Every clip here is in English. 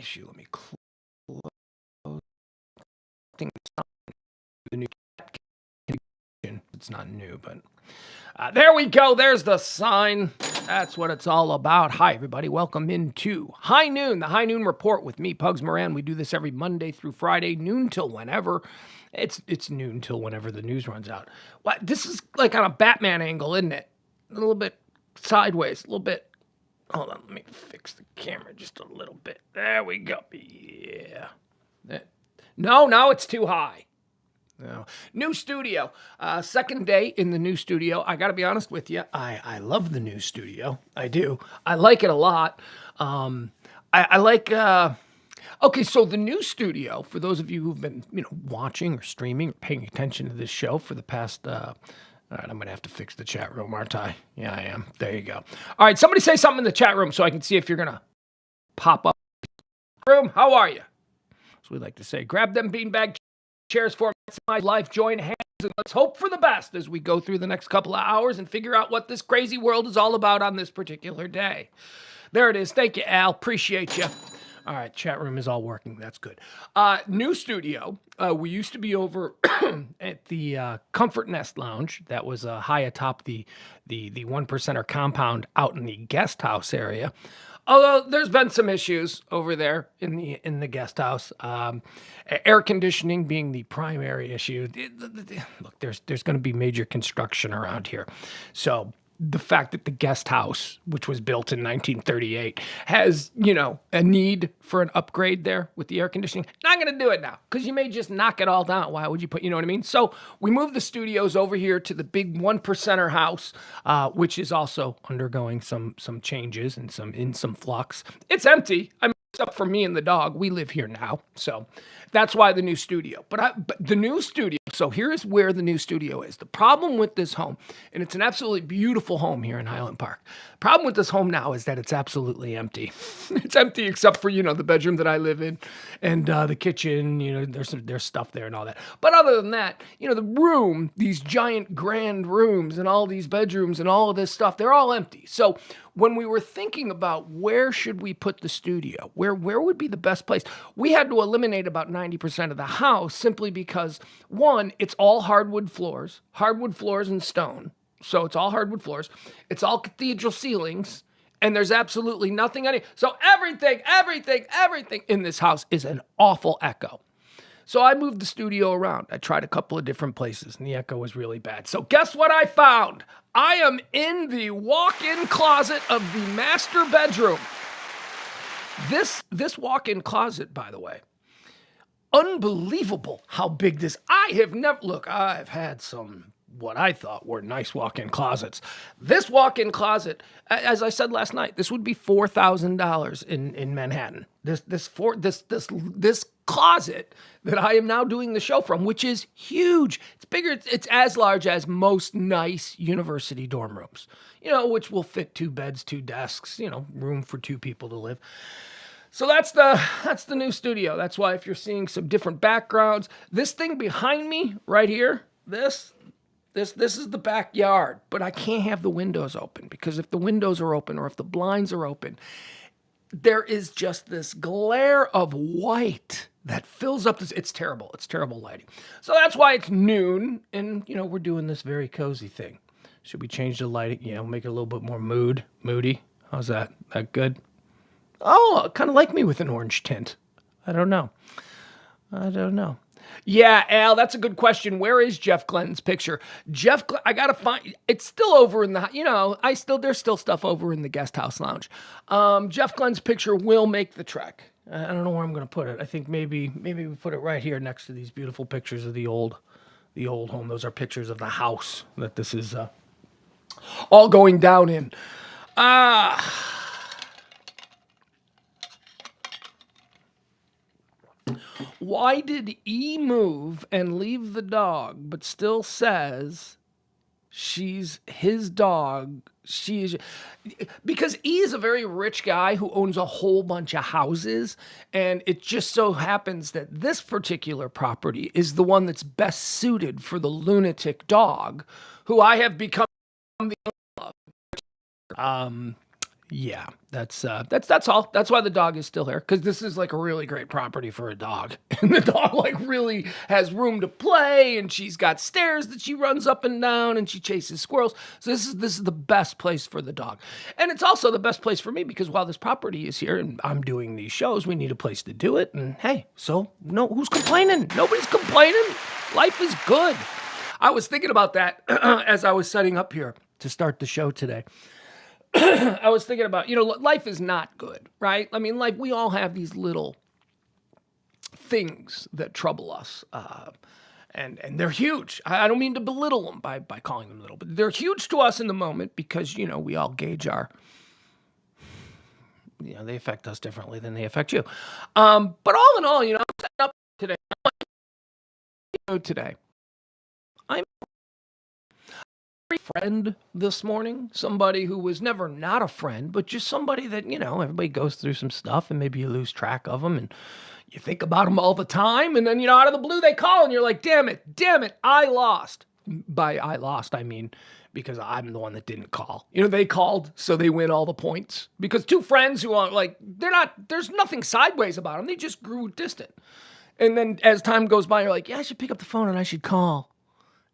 issue. Let me close. I think it's not the new. It's not new, but there we go. There's the sign. That's what it's all about. Hi, everybody. Welcome into High Noon, the High Noon Report with me, Pugs Moran. We do this every Monday through Friday, noon till whenever. It's noon till whenever the news runs out. What? This is like on a Batman angle, isn't it? A little bit sideways, a little bit. Hold on, let me fix the camera just a little bit. There we go. Yeah. No, it's too high. No. New studio. Second day in the new studio. I got to be honest with you. I love the new studio. I do. I like it a lot. I like... Okay, so the new studio, for those of you who've been, watching or streaming or paying attention to this show for the past... all right, I'm going to have to fix the chat room, aren't I? Yeah, I am. There you go. All right, somebody say something in the chat room so I can see if you're going to pop up. Room, how are you? As we like to say, grab them beanbag chairs for my life, join hands, and let's hope for the best as we go through the next couple of hours and figure out what this crazy world is all about on this particular day. There it is. Thank you, Al. Appreciate you. All right, chat room is all working. That's good. New studio. We used to be over at the Comfort Nest Lounge. That was high atop the one percenter compound out in the guest house area. Although there's been some issues over there in the guest house, air conditioning being the primary issue. Look, there's going to be major construction around here, so the fact that the guest house, which was built in 1938, has a need for an upgrade there with the air conditioning. Not going to do it now because you may just knock it all down. Why would you put? You know what I mean? So we moved the studios over here to the big one percenter house, which is also undergoing some changes and some flux. It's empty. I mean, except for me and the dog. We live here now, so that's why the new studio. But the new studio. So here's where the new studio is. The problem with this home, and it's an absolutely beautiful home here in Highland Park. The problem with this home now is that it's absolutely empty. It's empty except for, the bedroom that I live in and the kitchen, there's stuff there and all that. But other than that, the room, these giant grand rooms and all these bedrooms and all of this stuff, they're all empty. So when we were thinking about where should we put the studio, where would be the best place, we had to eliminate about 90% of the house simply because, one, it's all hardwood floors and stone. So it's all hardwood floors. It's all cathedral ceilings, and there's absolutely nothing on it. So everything in this house is an awful echo. So I moved the studio around. I tried a couple of different places, and the echo was really bad. So guess what I found? I am in the walk-in closet of the master bedroom. This walk-in closet, by the way, unbelievable how big this. I've had some what I thought were nice walk-in closets. This walk-in closet, as I said last night, this would be $4,000 in Manhattan. This closet that I am now doing the show from, which is huge. It's bigger. It's as large as most nice university dorm rooms, which will fit 2 beds, 2 desks, room for 2 people to live. So that's the new studio. That's why if you're seeing some different backgrounds, this thing behind me right here, this is the backyard, but I can't have the windows open because if the windows are open or if the blinds are open, there is just this glare of white that fills up this. It's terrible. It's terrible lighting. So that's why it's noon and, we're doing this very cozy thing. Should we change the lighting? Make it a little bit more moody. How's that? That good? Oh, kind of like me with an orange tint. I don't know. Yeah, Al, that's a good question. Where is Jeff Glenton's picture? I gotta find. It's still over in the. There's still stuff over in the guest house lounge. Jeff Glenton's picture will make the trek. I don't know where I'm gonna put it. I think maybe we put it right here next to these beautiful pictures of the old home. Those are pictures of the house that this is all going down in. Why did E move and leave the dog, but still says she's his dog? Because E is a very rich guy who owns a whole bunch of houses, and it just so happens that this particular property is the one that's best suited for the lunatic dog, who I have become the owner of. Yeah, that's all. That's why the dog is still here, because this is like a really great property for a dog, and the dog like really has room to play, and she's got stairs that she runs up and down, and she chases squirrels. So this is the best place for the dog, and it's also the best place for me because while this property is here and I'm doing these shows, we need a place to do it. And hey, so no, who's complaining? Nobody's complaining. Life is good. I was thinking about that as I was setting up here to start the show today. I was thinking about, life is not good, right? I mean, life, we all have these little things that trouble us. And they're huge. I don't mean to belittle them by calling them little, but they're huge to us in the moment because, we all gauge they affect us differently than they affect you. But all in all, I'm setting up today. I'm friend this morning, somebody who was never not a friend, but just somebody that, everybody goes through some stuff and maybe you lose track of them and you think about them all the time. And then, out of the blue, they call and you're like, damn it, I lost. By I lost, I mean, because I'm the one that didn't call. They called, so they win all the points. Because two friends who are like, there's nothing sideways about them. They just grew distant. And then as time goes by, you're like, yeah, I should pick up the phone and I should call.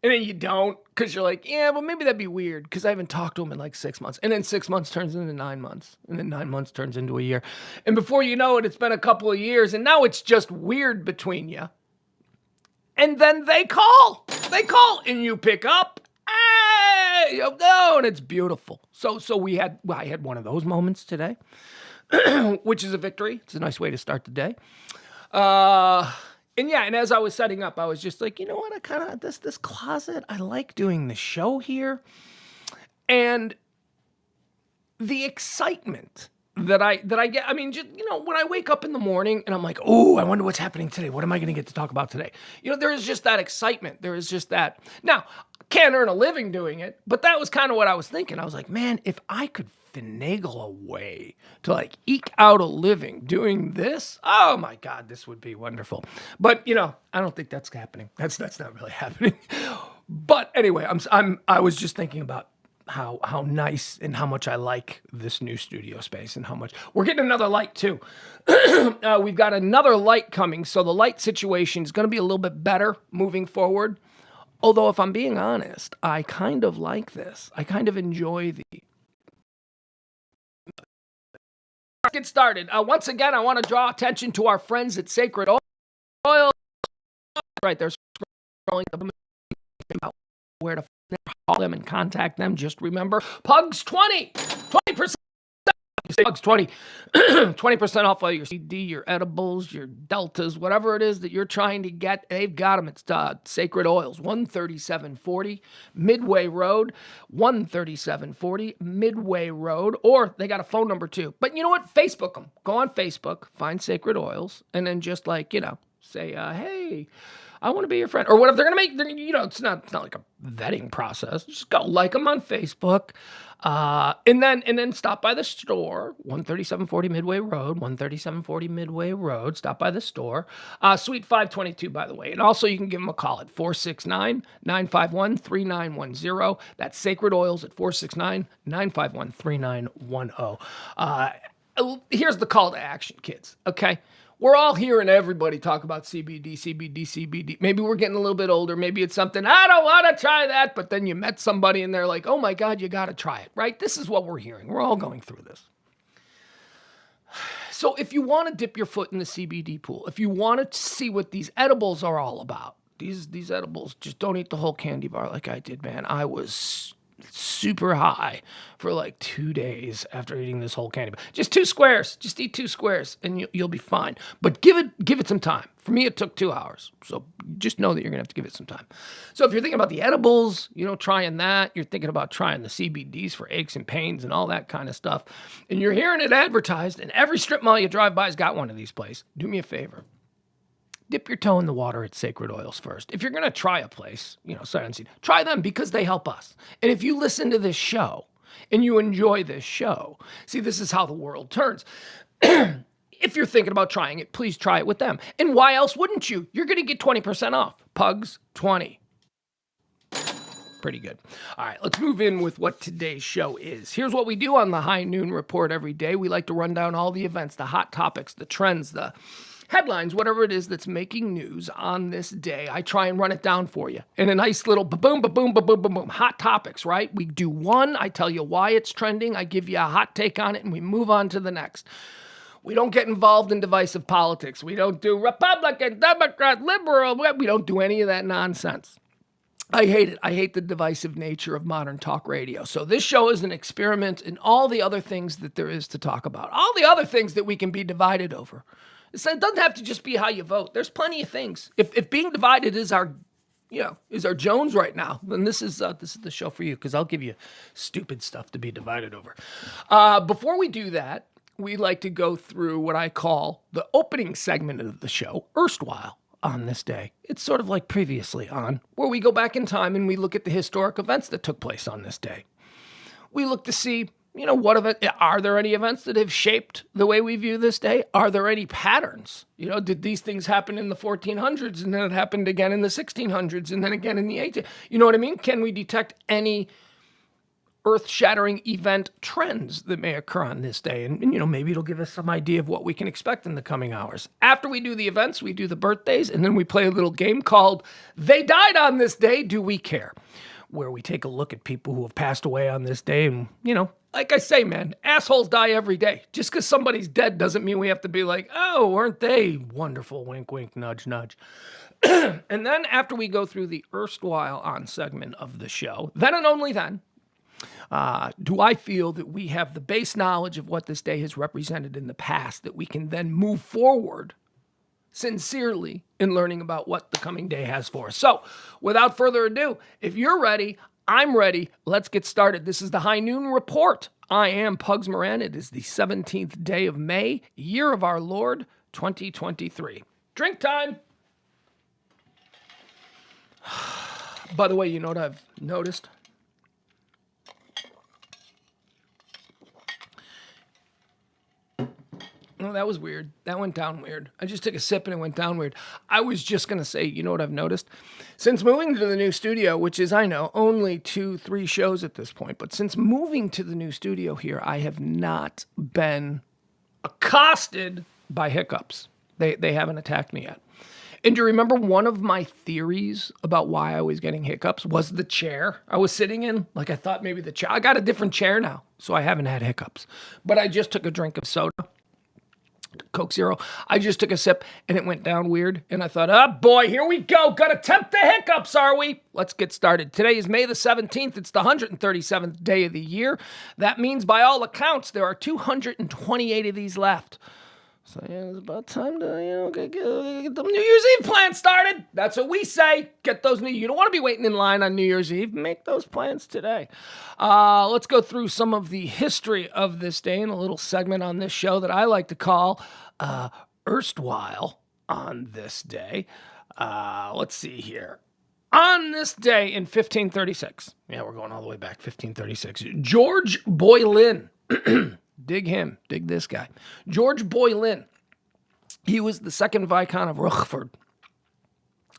And then you don't, because you're like, yeah, but maybe that'd be weird because I haven't talked to him in like 6 months. And then 6 months turns into 9 months. And then 9 months turns into a year. And before you know it, it's been a couple of years. And now it's just weird between you. And then they call. And you pick up. Hey, and it's beautiful. So I had one of those moments today, which is a victory. It's a nice way to start the day. And as I was setting up, I was just like, you know what? I kind of, this closet, I like doing the show here. And the excitement that I get, I mean, just, when I wake up in the morning and I'm like, oh, I wonder what's happening today. What am I going to get to talk about today? There is just that excitement. There is just that. Now, can't earn a living doing it, but that was kind of what I was thinking. I was like, man, if I could finagle a way to like eke out a living doing this, oh my God, this would be wonderful. But I don't think that's happening. That's not really happening. But anyway, I was just thinking about how nice and how much I like this new studio space and how much we're getting another light too. We've got another light coming, so the light situation is going to be a little bit better moving forward. Although if I'm being honest, I kind of like this. I kind of enjoy the. Let's get started. Once again, I want to draw attention to our friends at Sacred Oil. Right, they're scrolling about where to call them and contact them. Just remember, Pugs 20%. Pugs 20% off all your CD, your edibles, your deltas, whatever it is that you're trying to get. They've got them. It's Sacred Oils, 13740 Midway Road, 13740 Midway Road, or they got a phone number too. But you know what? Facebook them. Go on Facebook, find Sacred Oils, and then just say, hey, I want to be your friend. Or whatever they're going to make, it's not like a vetting process. Just go like them on Facebook. And then stop by the store, 13740 Midway Road, 13740 Midway Road. Stop by the store. Suite 522, by the way. And also you can give them a call at 469-951-3910. That's Sacred Oils at 469-951-3910. Here's the call to action, kids. Okay. We're all hearing everybody talk about CBD. Maybe we're getting a little bit older. Maybe it's something, I don't want to try that. But then you met somebody and they're like, oh my God, you got to try it, right? This is what we're hearing. We're all going through this. So if you want to dip your foot in the CBD pool, if you want to see what these edibles are all about, these edibles, just don't eat the whole candy bar like I did, man. I was super high for like 2 days after eating this whole candy bar. Just 2 squares. Just eat 2 squares and you'll be fine. But give it some time. For me, it took 2 hours. So just know that you're going to have to give it some time. So if you're thinking about the edibles, trying that, you're thinking about trying the CBDs for aches and pains and all that kind of stuff, and you're hearing it advertised, and every strip mall you drive by has got one of these places, do me a favor. Dip your toe in the water at Sacred Oils first. If you're going to try a place, sight unseen, try them because they help us. And if you listen to this show and you enjoy this show, see, this is how the world turns. If you're thinking about trying it, please try it with them. And why else wouldn't you? You're going to get 20% off. Pugs 20. Pretty good. All right, let's move in with what today's show is. Here's what we do on the High Noon Report every day. We like to run down all the events, the hot topics, the trends, the headlines, whatever it is that's making news on this day. I try and run it down for you in a nice little ba-boom, ba-boom, ba-boom, ba-boom. Hot topics, right? We do one. I tell you why it's trending. I give you a hot take on it, and we move on to the next. We don't get involved in divisive politics. We don't do Republican, Democrat, liberal. We don't do any of that nonsense. I hate it. I hate the divisive nature of modern talk radio. So this show is an experiment in all the other things that there is to talk about. All the other things that we can be divided over. It doesn't have to just be how you vote. There's plenty of things. If being divided is our Jones right now, then this is the show for you, because I'll give you stupid stuff to be divided over. Before we do that, we like to go through what I call the opening segment of the show, Erstwhile on this day. It's sort of like Previously On, where we go back in time and we look at the historic events that took place on this day. We look to see, are there any events that have shaped the way we view this day? Are there any patterns? Did these things happen in the 1400s and then it happened again in the 1600s and then again in the 1800s? You know what I mean? Can we detect any earth-shattering event trends that may occur on this day? And maybe it'll give us some idea of what we can expect in the coming hours. After we do the events, we do the birthdays, and then we play a little game called They Died on This Day, Do We Care? Where we take a look at people who have passed away on this day. And, like I say, man, assholes die every day. Just because somebody's dead doesn't mean we have to be like, oh, weren't they wonderful? Wink, wink, nudge, nudge. And then after we go through the Erstwhile On segment of the show, then and only then, do I feel that we have the base knowledge of what this day has represented in the past that we can then move forward sincerely in learning about what the coming day has for us. So, without further ado, if you're ready, I'm ready. Let's get started. This is the High Noon Report. I am Pugs Moran. It is the 17th day of May, year of our Lord, 2023. Drink time. By the way, you know what I've noticed? Oh, that was weird. That went down weird. I just took a sip and it went down weird. I was just going to say, you know what I've noticed? Since moving to the new studio, which is, I know, only 2-3 shows at this point, but since moving to the new studio here, I have not been accosted by hiccups. They haven't attacked me yet. And do you remember one of my theories about why I was getting hiccups was the chair I was sitting in? Like, I thought maybe the chair. I got a different chair now, so I haven't had hiccups. But I just took a drink of soda. Coke Zero. I just took a sip and it went down weird. And I thought, oh boy, here we go. Gotta tempt the hiccups, are we? Let's get started. Today is May the 17th. It's the 137th day of the year. That means by all accounts, there are 228 of these left. So yeah, it's about time to, get the New Year's Eve plans started. That's what we say. Get those you don't want to be waiting in line on New Year's Eve. Make those plans today. Let's go through some of the history of this day in a little segment on this show that I like to call Erstwhile on this day. Let's see here. On this day in 1536, yeah, we're going all the way back, 1536, George Boleyn. Dig him. Dig this guy. George Boleyn. He was the second Viscount of Rochford.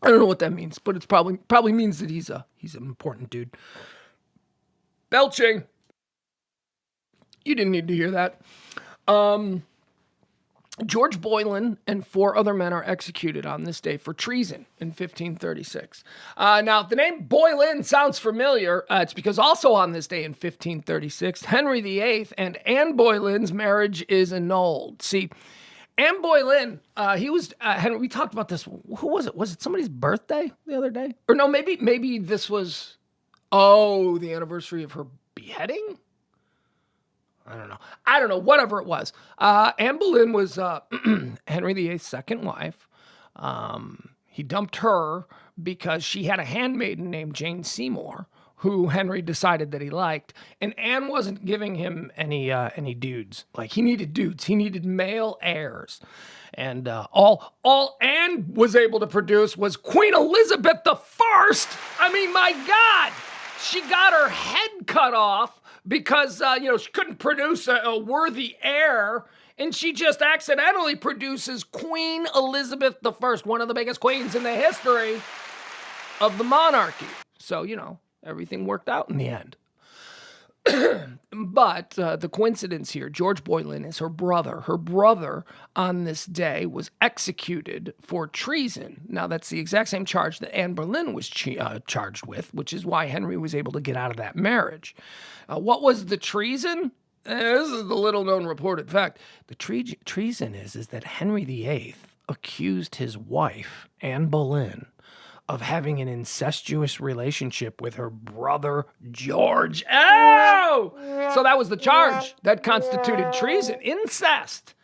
I don't know what that means, but it's probably means that he's an important dude. Belching. You didn't need to hear that. George Boleyn and 4 other men are executed on this day for treason in 1536. Now, if the name Boleyn sounds familiar, it's because also on this day in 1536, Henry VIII and Anne Boleyn's marriage is annulled. See, Anne Boleyn, he was, Henry, we talked about this. Who was it? Was it somebody's birthday the other day? Or no, maybe this was, the anniversary of her beheading? I don't know. Whatever it was. Anne Boleyn was Henry VIII's second wife. He dumped her because she had a handmaiden named Jane Seymour, who Henry decided that he liked. And Anne wasn't giving him any dudes. Like, he needed dudes. He needed male heirs. And all Anne was able to produce was Queen Elizabeth I. I mean, my God! She got her head cut off because, she couldn't produce a worthy heir, and she just accidentally produces Queen Elizabeth I, one of the biggest queens in the history of the monarchy. So, everything worked out in the end. But the coincidence here, George Boylan is her brother. Her brother on this day was executed for treason. Now, that's the exact same charge that Anne Boleyn was charged with, which is why Henry was able to get out of that marriage. What was the treason? This is the little-known reported fact. The treason is that Henry VIII accused his wife, Anne Boleyn, of having an incestuous relationship with her brother, George. Oh! So that was the charge that constituted treason, incest.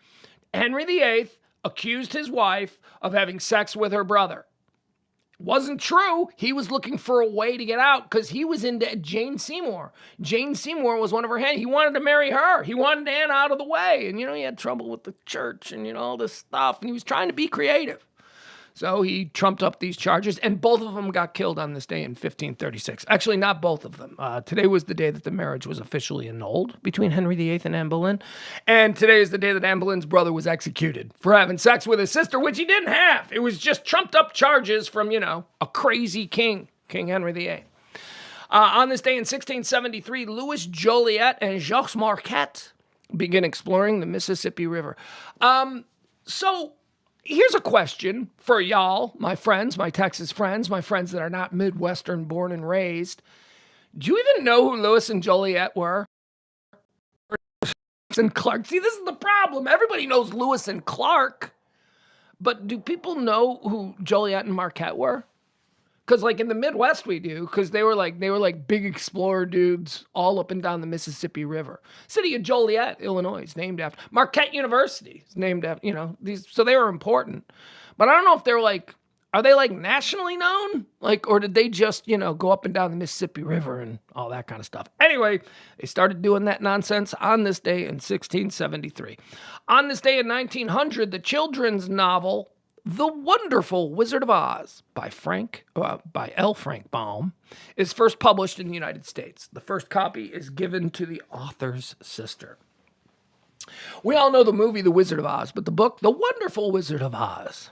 Henry VIII accused his wife of having sex with her brother. Wasn't true. He was looking for a way to get out because he was into Jane Seymour. Jane Seymour was one of her hands. He wanted to marry her. He wanted Anne out of the way. And, he had trouble with the church and, all this stuff. And he was trying to be creative. So he trumped up these charges, and both of them got killed on this day in 1536. Actually, not both of them. Today was the day that the marriage was officially annulled between Henry VIII and Anne Boleyn. And today is the day that Anne Boleyn's brother was executed for having sex with his sister, which he didn't have. It was just trumped up charges from, a crazy king, King Henry VIII. On this day in 1673, Louis Joliet and Jacques Marquette begin exploring the Mississippi River. So here's a question for y'all, my friends, my Texas friends, my friends that are not Midwestern born and raised. Do you even know who Lewis and Joliet were? And Clark. See, this is the problem. Everybody knows Lewis and Clark, but do people know who Joliet and Marquette were? Because in the Midwest we do, because they were like big explorer dudes all up and down the Mississippi River. City of Joliet, Illinois, is named after Marquette University. Is named after these, so they were important. But I don't know if they're are they nationally known, or did they just go up and down the Mississippi River and all that kind of stuff? Anyway, they started doing that nonsense on this day in 1673. On this day in 1900, the children's novel The Wonderful Wizard of Oz by L. Frank Baum is first published in the United States. The first copy is given to the author's sister. We all know the movie The Wizard of Oz, but the book The Wonderful Wizard of Oz.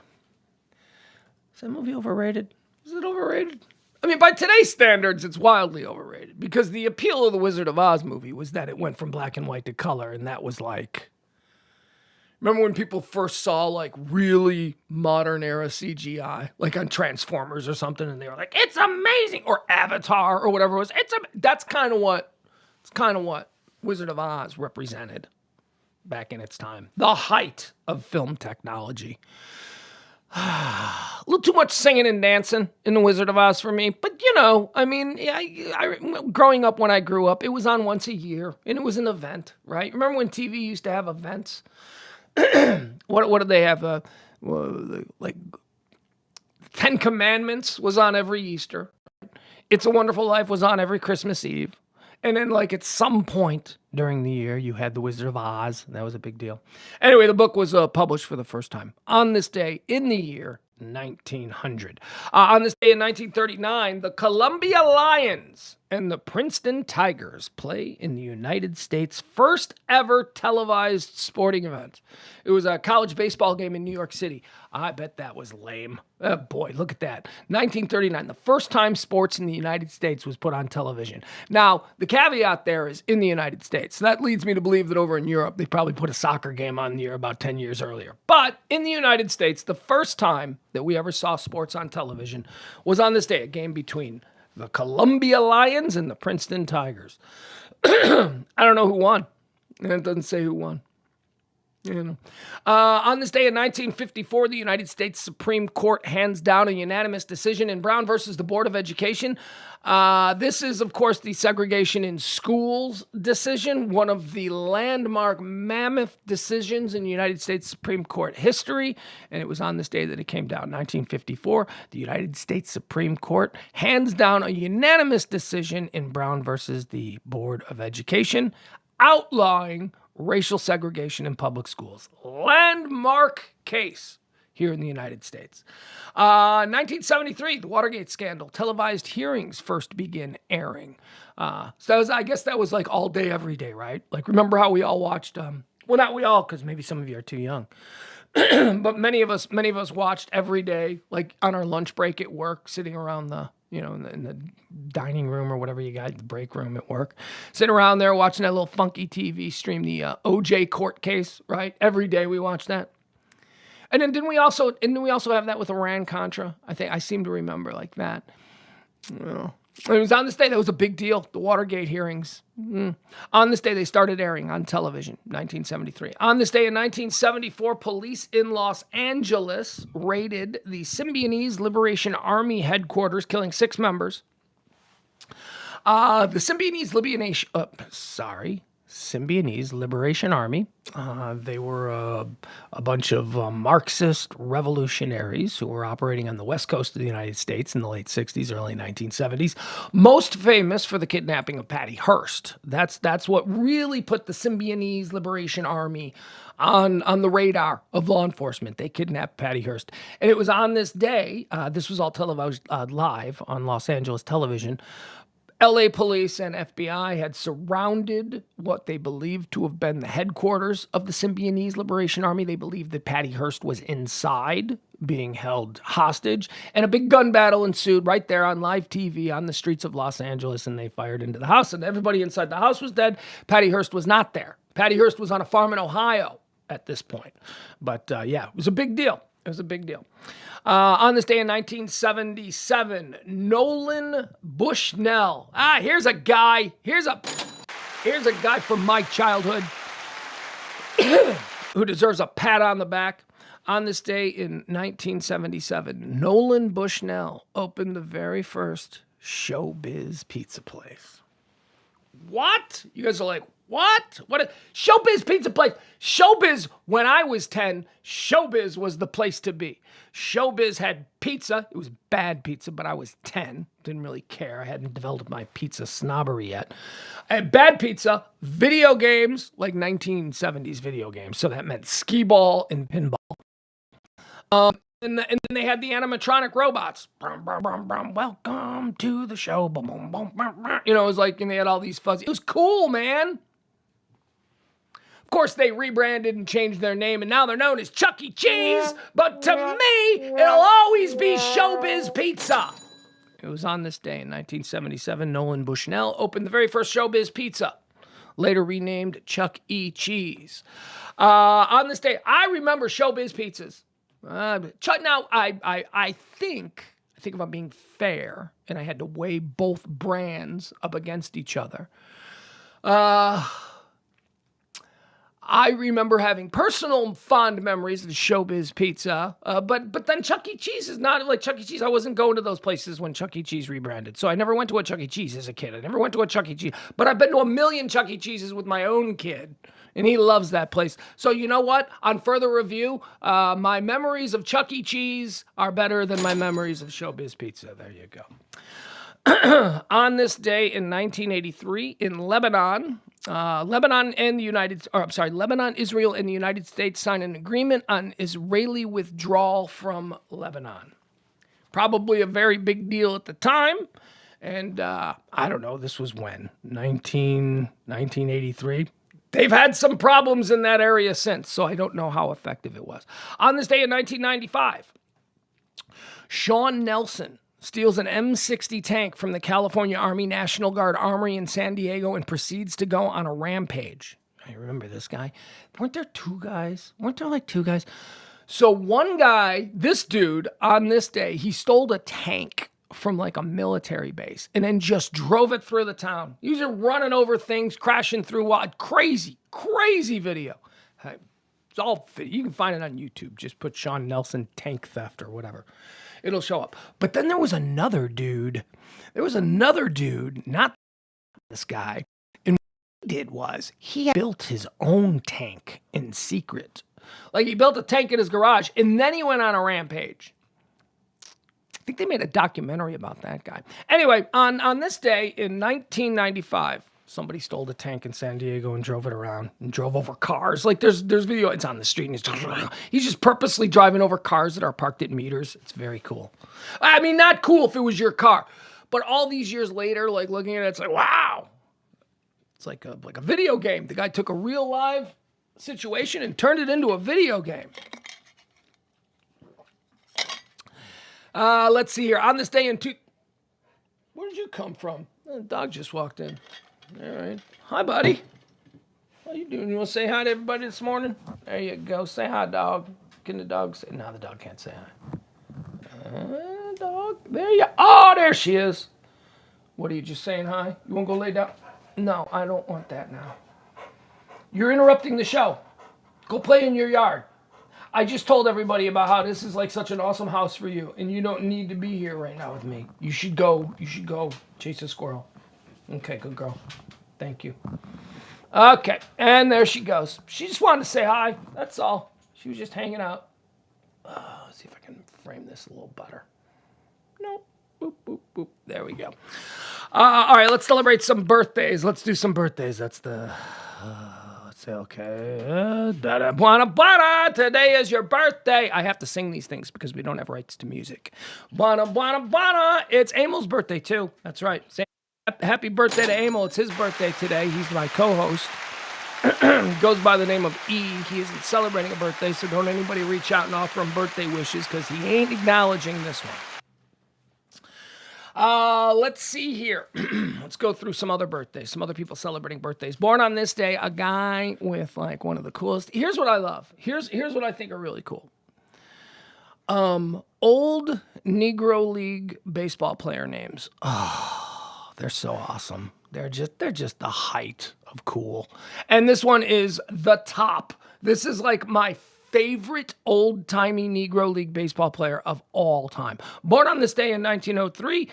Is that movie overrated? Is it overrated? I mean, by today's standards, it's wildly overrated because the appeal of the Wizard of Oz movie was that it went from black and white to color, and that was remember when people first saw really modern era CGI, on Transformers or something, and they were like, "It's amazing," or Avatar or whatever it was. That's kind of what Wizard of Oz represented back in its time. The height of film technology. A little too much singing and dancing in The Wizard of Oz for me, but growing up when I grew up, it was on once a year, and it was an event, right? Remember when TV used to have events? What did they have? Ten Commandments was on every Easter. It's a Wonderful Life was on every Christmas Eve. And then at some point during the year, you had The Wizard of Oz. And that was a big deal. Anyway, the book was published for the first time on this day in the year 1900. On this day in 1939, the Columbia Lions and the Princeton Tigers play in the United States' first ever televised sporting event. It was a college baseball game in New York City. I bet that was lame. Oh boy, look at that. 1939, the first time sports in the United States was put on television. Now, the caveat there is in the United States. So that leads me to believe that over in Europe, they probably put a soccer game on the air about 10 years earlier. But in the United States, the first time that we ever saw sports on television was on this day, a game between the Columbia Lions and the Princeton Tigers. I don't know who won. And it doesn't say who won. On this day in 1954, the United States Supreme Court hands down a unanimous decision in Brown versus the Board of Education. This is, of course, the segregation in schools decision, one of the landmark mammoth decisions in United States Supreme Court history. And it was on this day that it came down, 1954. The United States Supreme Court hands down a unanimous decision in Brown versus the Board of Education, outlawing racial segregation in public schools. Landmark case here in the United States. 1973, the Watergate scandal. Televised hearings first begin airing. So I guess that was all day, every day, right? Remember how we all watched, well, not we all, because maybe some of you are too young. But many of us watched every day, on our lunch break at work, sitting around the in the dining room or whatever you got, the break room at work, sitting around there watching that little funky TV stream, the OJ court case, right? Every day we watch that. And then didn't we also have that with Iran-Contra? I seem to remember like that. Well, it was on this day. That was a big deal. The Watergate hearings. On this day, they started airing on television, 1973. On this day in 1974, police in Los Angeles raided the Symbionese Liberation Army headquarters, killing 6 members. The Symbionese Liberation Army. They were a bunch of Marxist revolutionaries who were operating on the west coast of the United States in the late 60s, early 1970s. Most famous for the kidnapping of Patty Hearst. That's what really put the Symbionese Liberation Army on the radar of law enforcement. They kidnapped Patty Hearst. And it was on this day, this was all televised live on Los Angeles television, LA police and FBI had surrounded what they believed to have been the headquarters of the Symbionese Liberation Army. They believed that Patty Hearst was inside, being held hostage, and a big gun battle ensued right there on live TV on the streets of Los Angeles, and they fired into the house, and everybody inside the house was dead. Patty Hearst was not there. Patty Hearst was on a farm in Ohio at this point. But yeah, it was a big deal. It was a big deal. On this day in 1977, Nolan Bushnell. Here's a guy from my childhood who deserves a pat on the back. On this day in 1977, Nolan Bushnell opened the very first Showbiz pizza place. What? You guys are like, what? What? Showbiz pizza place. Showbiz, when I was 10, Showbiz was the place to be. Showbiz had pizza. It was bad pizza, but I was 10. Didn't really care. I hadn't developed my pizza snobbery yet. I had bad pizza, video games, like 1970s video games. So that meant skee ball and pinball. And then they had the animatronic robots. Brum, brum, brum, brum. Welcome to the show. Bum, bum, bum, bum, bum. It was like, and they had all these fuzzy. It was cool, man. Of course, they rebranded and changed their name, and now they're known as Chuck E. Cheese. But to me, it'll always be Showbiz Pizza. It was on this day in 1977, Nolan Bushnell opened the very first Showbiz Pizza, later renamed Chuck E. Cheese. On this day, I remember Showbiz pizzas. Now, I think if I'm being fair, and I had to weigh both brands up against each other, I remember having personal fond memories of Showbiz Pizza, but then Chuck E. Cheese is not like Chuck E. Cheese. I wasn't going to those places when Chuck E. Cheese rebranded, so I never went to a Chuck E. Cheese as a kid. I never went to a Chuck E. Cheese, but I've been to a million Chuck E. Cheeses with my own kid, and he loves that place. So you know what? On further review, my memories of Chuck E. Cheese are better than my memories of Showbiz Pizza. There you go. On this day in 1983 in Lebanon, Lebanon, Israel, and the United States signed an agreement on Israeli withdrawal from Lebanon. Probably a very big deal at the time. And I don't know, this was when? 1983? They've had some problems in that area since, so I don't know how effective it was. On this day in 1995, Sean Nelson steals an M60 tank from the California Army National Guard Armory in San Diego and proceeds to go on a rampage. I remember this guy. Weren't there two guys? Weren't there like two guys? So one guy, this dude, on this day, he stole a tank from like a military base and then just drove it through the town. He was running over things, crashing through what? Crazy video. It's all, you can find it on YouTube. Just put Sean Nelson tank theft or whatever. It'll show up. But then there was another dude. Not this guy. And what he did was he built his own tank in secret. Like he built a tank in his garage and then he went on a rampage. I think they made a documentary about that guy. Anyway, on this day in 1995, somebody stole the tank in San Diego and drove it around and drove over cars. Like there's video, it's on the street and he's just purposely driving over cars that are parked at meters. It's very cool. I mean, not cool if it was your car, but all these years later, like looking at it, it's like, wow. It's like a video game. The guy took a real live situation and turned it into a video game. Let's see here. On this day in Where did you come from? Oh, the dog just walked in. All right. Hi, buddy. How you doing? You want to say hi to everybody this morning? There you go. Say hi, dog. Can the dog say? No, the dog can't say hi. Dog. There you. Oh, there she is. What are you just saying hi? You want to go lay down? No, I don't want that now. You're interrupting the show. Go play in your yard. I just told everybody about how this is like such an awesome house for you, and you don't need to be here right now with me. You should go chase a squirrel. Okay, good girl. Thank you. Okay, and there she goes. She just wanted to say hi. That's all. She was just hanging out. Let's see if I can frame this a little better. No. Boop, boop, boop. There we go. All right, let's celebrate some birthdays. Let's do some birthdays. That's the... let's say, okay. Today is your birthday. I have to sing these things because we don't have rights to music. It's Emil's birthday, too. That's right. Happy birthday to Emil. It's his birthday today. He's my co-host. Goes by the name of E. He isn't celebrating a birthday, so don't anybody reach out and offer him birthday wishes because he ain't acknowledging this one. Let's see here. Let's go through some other birthdays, some other people celebrating birthdays. Born on this day, a guy with like one of the coolest. Here's what I love. Here's what I think are really cool. Old Negro League baseball player names. Oh, they're so awesome. They're just the height of cool. And this one is the top. This is like my favorite old-timey Negro League baseball player of all time. Born on this day in 1903,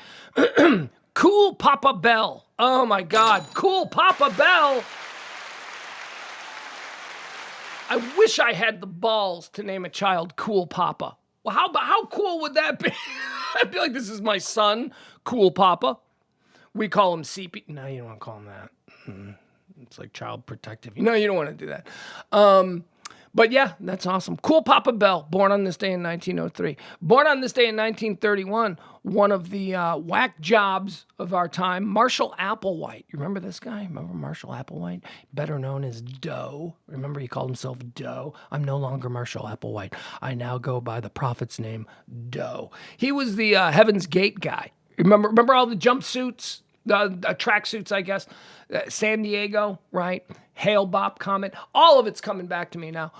Cool Papa Bell. Oh my God, Cool Papa Bell. I wish I had the balls to name a child Cool Papa. Well, how cool would that be? I'd be like, this is my son, Cool Papa. We call him CP. No, you don't want to call him that. It's like child protective. No, you don't want to do that. But yeah, that's awesome. Cool Papa Bell, born on this day in 1903. Born on this day in 1931, one of the whack jobs of our time, Marshall Applewhite. You remember this guy? Remember Marshall Applewhite? Better known as Doe. Remember he called himself Doe? I'm no longer Marshall Applewhite. I now go by the prophet's name, Doe. He was the Heaven's Gate guy. Remember all the jumpsuits? The tracksuits, I guess. San Diego, right? Hail Bop Comet. All of it's coming back to me now.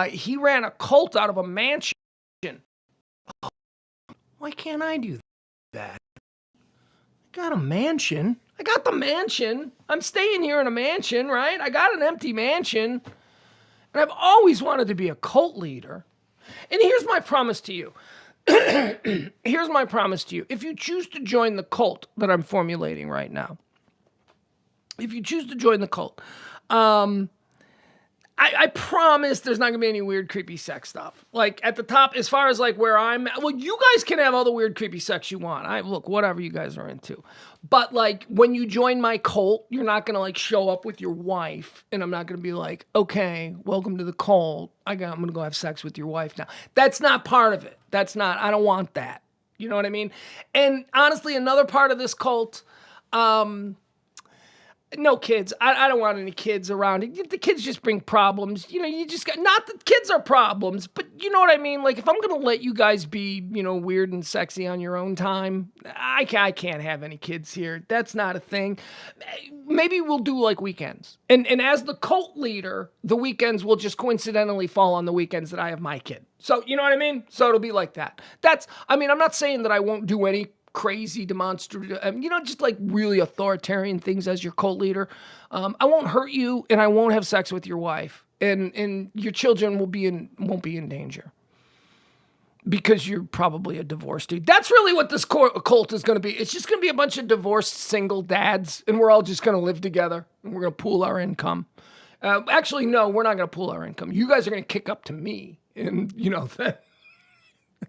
He ran a cult out of a mansion. Why can't I do that? I got a mansion. I got the mansion. I'm staying here in a mansion, right? I got an empty mansion. And I've always wanted to be a cult leader. And here's my promise to you. Here's my promise to you. If you choose to join the cult that I'm formulating right now, if you choose to join the cult, I promise there's not going to be any weird, creepy sex stuff. Like, at the top, as far as, like, where I'm at, well, you guys can have all the weird, creepy sex you want. Look, whatever you guys are into. But, like, when you join my cult, you're not going to, like, show up with your wife, and I'm not going to be like, okay, welcome to the cult. I'm going to go have sex with your wife now. That's not part of it. I don't want that. You know what I mean? And, honestly, another part of this cult, no kids. I don't want any kids around. The kids just bring problems. You know, you just got, not that kids are problems, but you know what I mean? Like, if I'm going to let you guys be, you know, weird and sexy on your own time, I can't have any kids here. That's not a thing. Maybe we'll do, like, weekends. And as the cult leader, the weekends will just coincidentally fall on the weekends that I have my kid. So, you know what I mean? So it'll be like that. I'm not saying that I won't do any crazy demonstrative, just like really authoritarian things as your cult leader. I won't hurt you, and I won't have sex with your wife, and your children won't be in danger because you're probably a divorced dude. That's really what this cult is going to be. It's just going to be a bunch of divorced single dads, and we're all just going to live together, and we're going to pool our income. Actually, no, we're not going to pool our income. You guys are going to kick up to me, and that.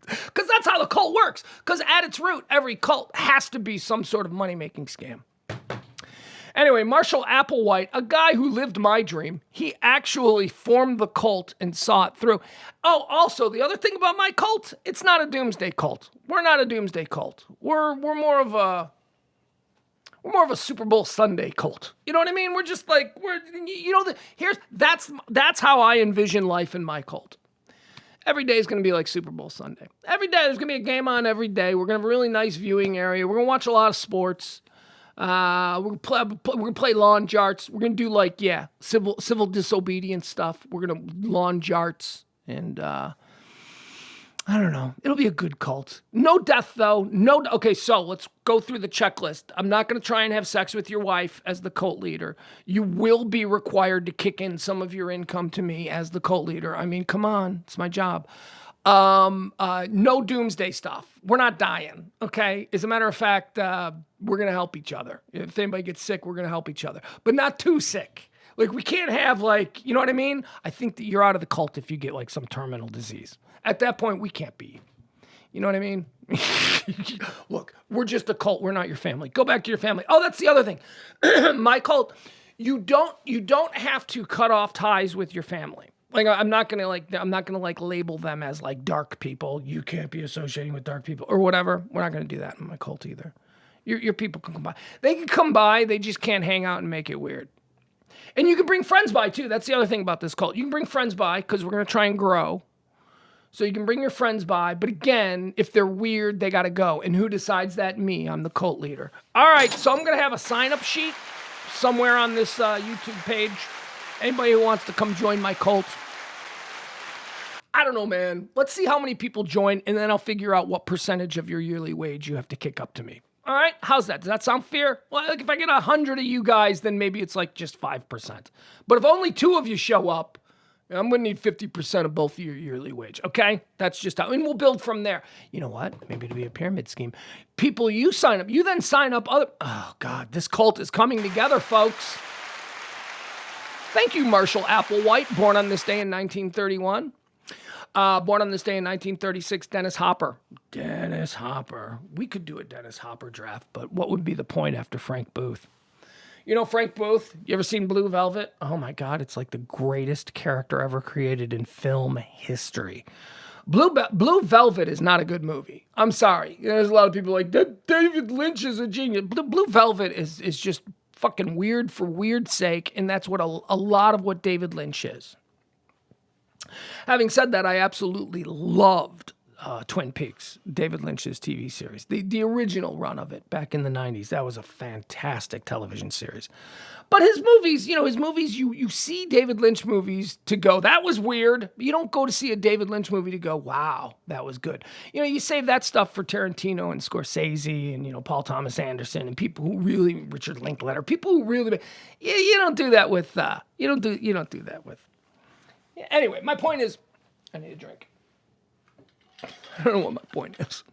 Because that's how the cult works. Because at its root, every cult has to be some sort of money-making scam. Anyway, Marshall Applewhite, a guy who lived my dream, he actually formed the cult and saw it through. Oh, also, the other thing about my cult, it's not a doomsday cult. We're not a doomsday cult. We're more of a Super Bowl Sunday cult. You know what I mean? We're just like, that's how I envision life in my cult. Every day is going to be like Super Bowl Sunday. Every day there's going to be a game on every day. We're going to have a really nice viewing area. We're going to watch a lot of sports. We're gonna play lawn jarts. We're gonna do like civil disobedience stuff. We're gonna lawn jarts and I don't know. It'll be a good cult. No death though. Okay, so let's go through the checklist. I'm not gonna try and have sex with your wife as the cult leader. You will be required to kick in some of your income to me as the cult leader. I mean, come on, it's my job. No doomsday stuff. We're not dying, okay? As a matter of fact, we're going to help each other. If anybody gets sick, we're going to help each other. But not too sick. Like, we can't have, like, you know what I mean? I think that you're out of the cult if you get, like, some terminal disease. At that point, we can't be. You know what I mean? Look, we're just a cult. We're not your family. Go back to your family. Oh, that's the other thing. My cult, you don't have to cut off ties with your family. Like, I'm not gonna label them as like dark people. You can't be associating with dark people or whatever. We're not gonna do that in my cult either. Your people can come by. They can come by. They just can't hang out and make it weird. And you can bring friends by too. That's the other thing about this cult. You can bring friends by because we're gonna try and grow. So you can bring your friends by. But again, if they're weird, they gotta go. And who decides that? Me. I'm the cult leader. All right. So I'm gonna have a sign-up sheet somewhere on this YouTube page. Anybody who wants to come join my cult, I don't know, man. Let's see how many people join, and then I'll figure out what percentage of your yearly wage you have to kick up to me. All right? How's that? Does that sound fair? Well, like if I get 100 of you guys, then maybe it's like just 5%. But if only 2 of you show up, I'm going to need 50% of both of your yearly wage, okay? That's just how, and we'll build from there. You know what? Maybe it'll be a pyramid scheme. People, you sign up. You then sign up other, oh, God, this cult is coming together, folks. Thank you, Marshall Applewhite, born on this day in 1931. Born on this day in 1936, Dennis Hopper. Dennis Hopper. We could do a Dennis Hopper draft, but what would be the point after Frank Booth? You know Frank Booth? You ever seen Blue Velvet? Oh my God, it's like the greatest character ever created in film history. Blue Velvet is not a good movie. I'm sorry. There's a lot of people like, David Lynch is a genius. Blue Velvet is just fucking weird for weird's sake, and that's what a lot of what David Lynch is. Having said that, I absolutely loved Twin Peaks, David Lynch's TV series. The original run of it back in the 90s. That was a fantastic television series. But his movies, you see David Lynch movies to go, that was weird. You don't go to see a David Lynch movie to go, wow, that was good. You save that stuff for Tarantino and Scorsese and, Paul Thomas Anderson and people who really, Richard Linklater, people who really, you don't do that with, you don't do that with. Anyway, my point is, I need a drink. I don't know what my point is.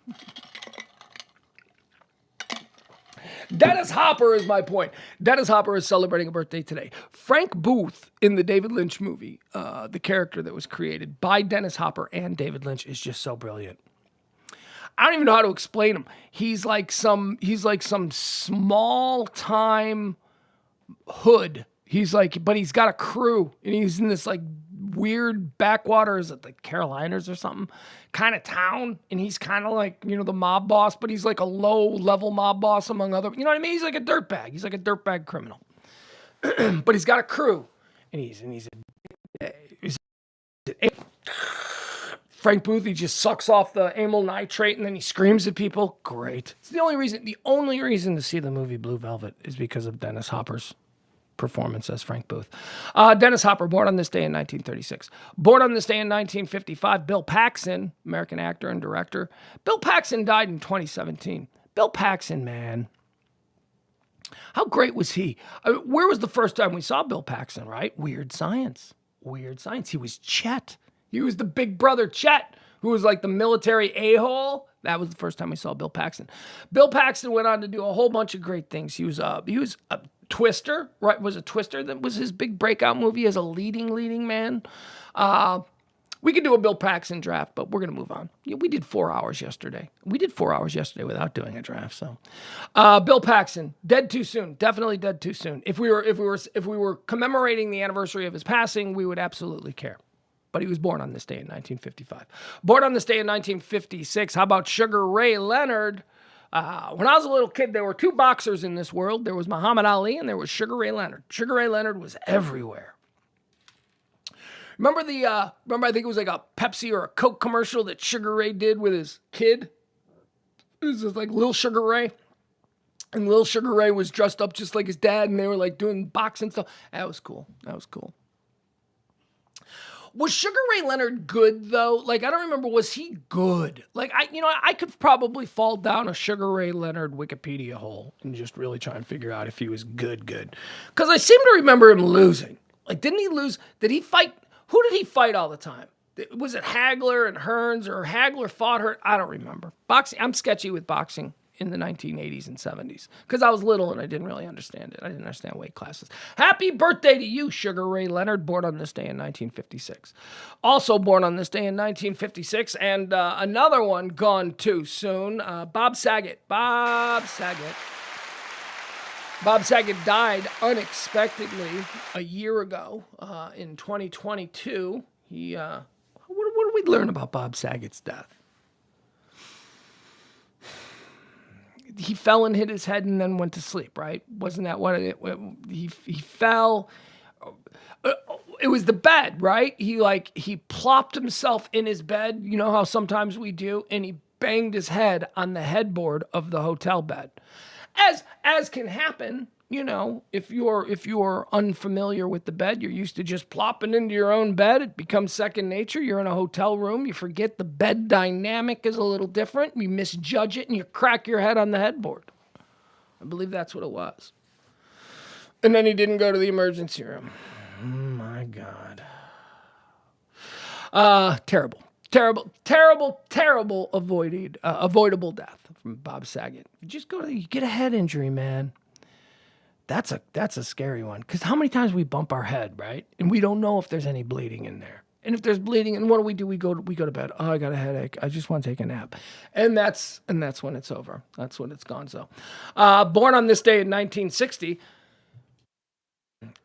Dennis Hopper is my point. Dennis Hopper is celebrating a birthday today. Frank Booth in the David Lynch movie, the character that was created by Dennis Hopper and David Lynch, is just so brilliant. I don't even know how to explain him. He's like some small time hood. But he's got a crew, and he's in this like weird backwater, is it like Carolinas or something, kind of town, and he's kind of like, the mob boss, but he's like a low-level mob boss among other, you know what I mean? He's like a dirtbag. He's like a dirtbag criminal. But he's got a crew, and he's Frank Booth, he just sucks off the amyl nitrate, and then he screams at people. Great. It's the only reason to see the movie Blue Velvet is because of Dennis Hopper's performance as Frank Booth. Dennis Hopper, born on this day in 1936. Born on this day in 1955, Bill Paxton, American actor and director. Bill Paxton died in 2017. Bill Paxton, man. How great was he? Where was the first time we saw Bill Paxton, right? Weird Science. He was Chet. He was the big brother Chet, who was like the military a-hole. That was the first time we saw Bill Paxton. Bill Paxton went on to do a whole bunch of great things. He was a Twister, right? Was a Twister that was his big breakout movie as a leading man. We could do a Bill Paxton draft, but we're gonna move on. Yeah, we did 4 hours yesterday. Without doing a draft. So, Bill Paxton, dead too soon. Definitely dead too soon. If we were commemorating the anniversary of his passing, we would absolutely care. But he was born on this day in 1955. Born on this day in 1956. How about Sugar Ray Leonard? When I was a little kid, there were 2 boxers in this world. There was Muhammad Ali and there was Sugar Ray Leonard. Sugar Ray Leonard was everywhere. Remember I think it was like a Pepsi or a Coke commercial that Sugar Ray did with his kid? It was just like Lil Sugar Ray. And Lil Sugar Ray was dressed up just like his dad, and they were like doing boxing stuff. That was cool. Was Sugar Ray Leonard good though? Like, I don't remember. Was he good? Like, I could probably fall down a Sugar Ray Leonard Wikipedia hole and just really try and figure out if he was good. Because I seem to remember him losing. Like, didn't he lose? Did he fight? Who did he fight all the time? Was it Hagler and Hearns, or Hagler fought Hearns? I don't remember. Boxing. I'm sketchy with boxing in the 1980s and 70s because I was little and I didn't really understand it. I didn't understand weight classes. Happy birthday to you, Sugar Ray Leonard, born on this day in 1956. Also born on this day in 1956, and another one gone too soon, Bob Saget. Bob Saget died unexpectedly a year ago in 2022. He, what did we learn about Bob Saget's death? He fell and hit his head and then went to sleep, right? Wasn't that what he fell? It was the bed, right? He plopped himself in his bed. You know how sometimes we do, and he banged his head on the headboard of the hotel bed, as can happen. You know, if you're unfamiliar with the bed, you're used to just plopping into your own bed. It becomes second nature. You're in a hotel room. You forget the bed dynamic is a little different. You misjudge it and you crack your head on the headboard. I believe that's what it was. And then he didn't go to the emergency room. Oh my God. Terrible avoidable death from Bob Saget. You get a head injury, man. That's a scary one, because how many times we bump our head, right? And we don't know if there's any bleeding in there. And if there's bleeding, and what do? We go to bed. Oh, I got a headache. I just want to take a nap. And that's when it's over. That's when it's gone. So, born on this day in 1960,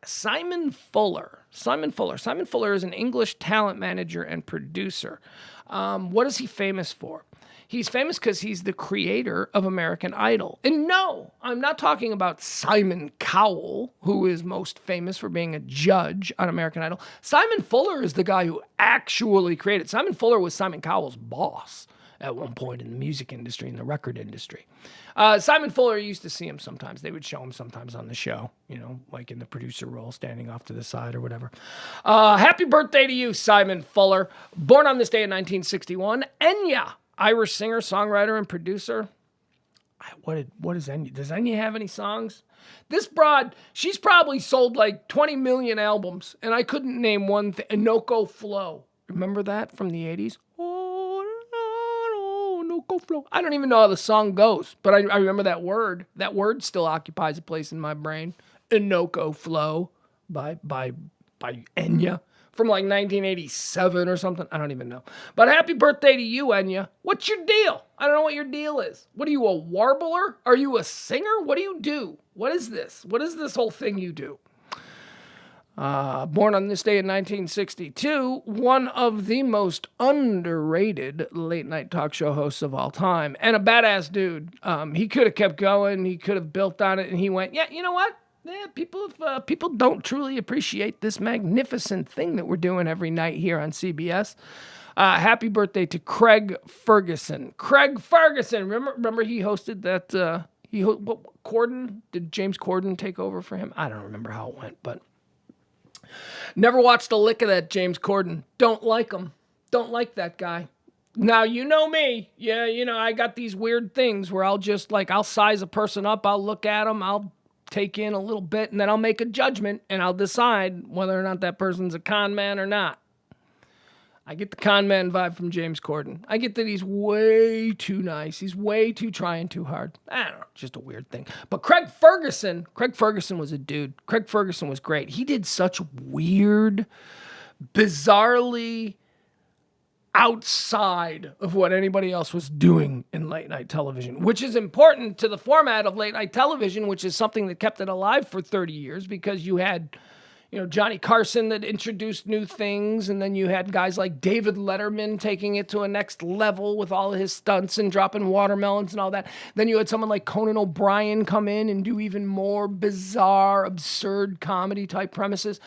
Simon Fuller. Simon Fuller is an English talent manager and producer. What is he famous for? He's famous because he's the creator of American Idol. And no, I'm not talking about Simon Cowell, who is most famous for being a judge on American Idol. Simon Fuller is the guy who actually created. Simon Fuller was Simon Cowell's boss at one point in the music industry, in the record industry. Simon Fuller, used to see him sometimes. They would show him sometimes on the show, you know, like in the producer role, standing off to the side or whatever. Happy birthday to you, Simon Fuller. Born on this day in 1961. Enya. Irish singer, songwriter, and producer. What is Enya? Does Enya have any songs? This broad, she's probably sold like 20 million albums, and I couldn't name one thing. Inoko Flow. Remember that from the 80s? Oh, Inoko Flow. I don't even know how the song goes, but I remember that word. That word still occupies a place in my brain. Inoko Flow by Enya. From like 1987 or something. I don't even know. But happy birthday to you, Enya. What's your deal? I don't know what your deal is. What are you, a warbler? Are you a singer? What do you do? What is this? What is this whole thing you do? Born on this day in 1962, one of the most underrated late-night talk show hosts of all time, and a badass dude. He could have kept going. He could have built on it, and he went, yeah, you know what? Yeah, people don't truly appreciate this magnificent thing that we're doing every night here on CBS. Happy birthday to Craig Ferguson. Craig Ferguson, remember he hosted that. Corden? Did James Corden take over for him? I don't remember how it went, but never watched a lick of that James Corden. Don't like him. Don't like that guy. Now, you know me. Yeah, you know, I got these weird things where I'll size a person up. I'll look at them. I'll take in a little bit, and then I'll make a judgment, and I'll decide whether or not that person's a con man or not. I get the con man vibe from James Corden. I get that he's way too nice. He's way too trying too hard. I don't know, just a weird thing. But Craig Ferguson was a dude. Craig Ferguson was great. He did such weird, bizarrely outside of what anybody else was doing in late night television, which is important to the format of late night television, which is something that kept it alive for 30 years because you had, you know, Johnny Carson that introduced new things, and then you had guys like David Letterman taking it to a next level with all of his stunts and dropping watermelons and all that. Then you had someone like Conan O'Brien come in and do even more bizarre, absurd comedy type premises.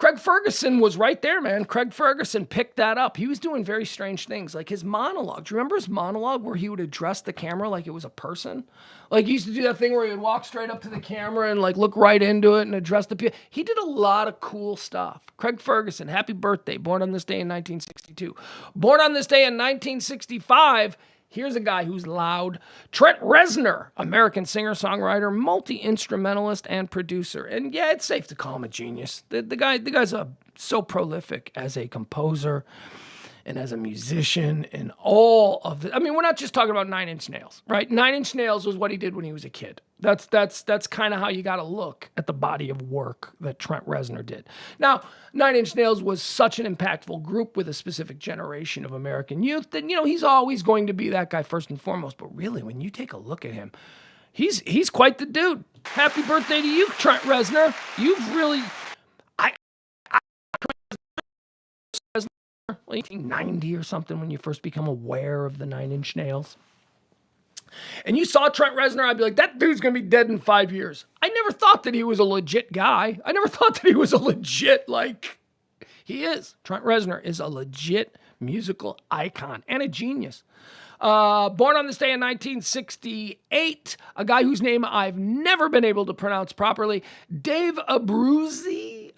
Craig Ferguson was right there, man. Craig Ferguson picked that up. He was doing very strange things, like his monologue. Do you remember his monologue where he would address the camera like it was a person? Like he used to do that thing where he would walk straight up to the camera and like look right into it and address the people. He did a lot of cool stuff. Craig Ferguson, happy birthday. Born on this day in 1962. Born on this day in 1965. Here's a guy who's loud. Trent Reznor, American singer-songwriter, multi-instrumentalist, and producer. And yeah, it's safe to call him a genius. The guy's so prolific as a composer and as a musician and all of the... I mean, we're not just talking about Nine Inch Nails, right? Nine Inch Nails was what he did when he was a kid. That's kind of how you got to look at the body of work that Trent Reznor did. Now, Nine Inch Nails was such an impactful group with a specific generation of American youth that, he's always going to be that guy first and foremost. But really, when you take a look at him, he's quite the dude. Happy birthday to you, Trent Reznor. You've really... 1990 or something when you first become aware of the Nine Inch Nails. And you saw Trent Reznor, I'd be like, that dude's going to be dead in 5 years. I never thought that he was a legit guy. I never thought that he was a legit, he is. Trent Reznor is a legit musical icon and a genius. Born on this day in 1968, a guy whose name I've never been able to pronounce properly, Dave Abruzzi,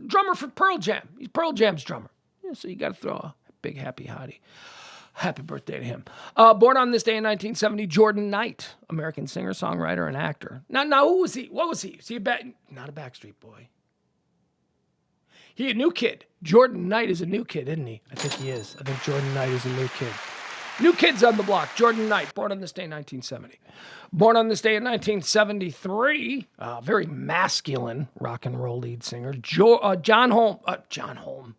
drummer for Pearl Jam. He's Pearl Jam's drummer. Yeah, so you got to throw a big happy hottie. Happy birthday to him. Born on this day in 1970, Jordan Knight, American singer, songwriter, and actor. Now, who was he? What was he? Was he not a Backstreet Boy? He a new kid. Jordan Knight is a new kid, isn't he? I think he is. I think Jordan Knight is a new kid. New kids on the block. Jordan Knight, born on this day in 1970. Born on this day in 1973, very masculine rock and roll lead singer, John Holm. John Holm.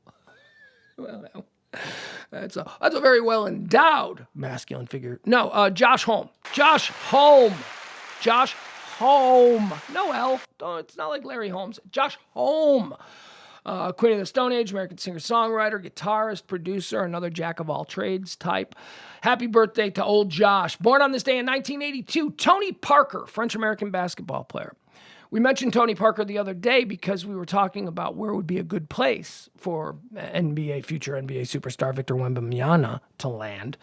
Well, that's a very well endowed masculine figure. No, Josh Holm. Josh Holm. No L. It's not like Larry Holmes. Josh Holm. Queen of the Stone Age, American singer-songwriter, guitarist, producer, another jack-of-all-trades type. Happy birthday to old Josh. Born on this day in 1982, Tony Parker, French-American basketball player. We mentioned Tony Parker the other day because we were talking about where would be a good place for future NBA superstar Victor Wembanyama to land.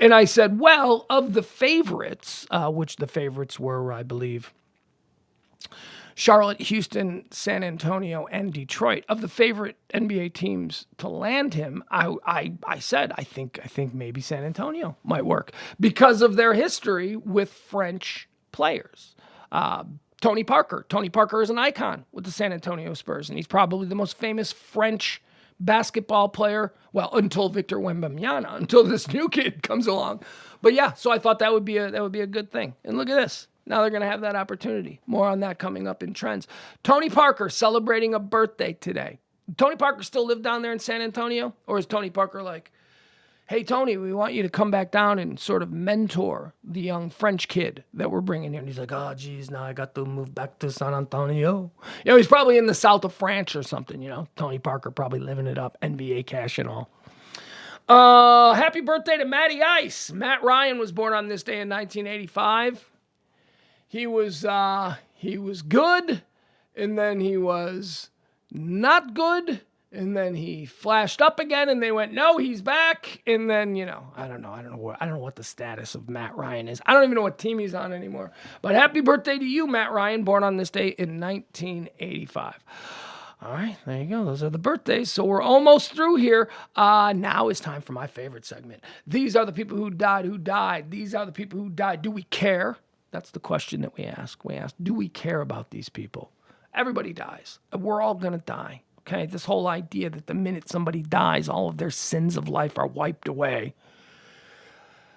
And I said, well, of the favorites, which the favorites were, I believe, Charlotte, Houston, San Antonio, and Detroit. Of the favorite NBA teams to land him, I said I think maybe San Antonio might work because of their history with French players. Tony Parker. Tony Parker is an icon with the San Antonio Spurs, and he's probably the most famous French basketball player, well, until Victor Wembanyama, until this new kid comes along. But yeah, so I thought that would be a good thing. And look at this. Now they're going to have that opportunity. More on that coming up in Trends. Tony Parker celebrating a birthday today. Tony Parker still live down there in San Antonio? Or is Tony Parker like, hey, Tony, we want you to come back down and sort of mentor the young French kid that we're bringing here? And he's like, oh, geez, now I got to move back to San Antonio. He's probably in the south of France or something, Tony Parker probably living it up, NBA cash and all. Happy birthday to Matty Ice. Matt Ryan was born on this day in 1985. He was good, and then he was not good, and then he flashed up again, and they went, no, he's back, and then I don't know what the status of Matt Ryan is. I don't even know what team he's on anymore. But happy birthday to you, Matt Ryan, born on this day in 1985. All right, there you go. Those are the birthdays. So we're almost through here. Now it's time for my favorite segment. These are the people who died. These are the people who died. Do we care? That's the question that we ask. We ask, do we care about these people? Everybody dies. We're all going to die. Okay? This whole idea that the minute somebody dies, all of their sins of life are wiped away.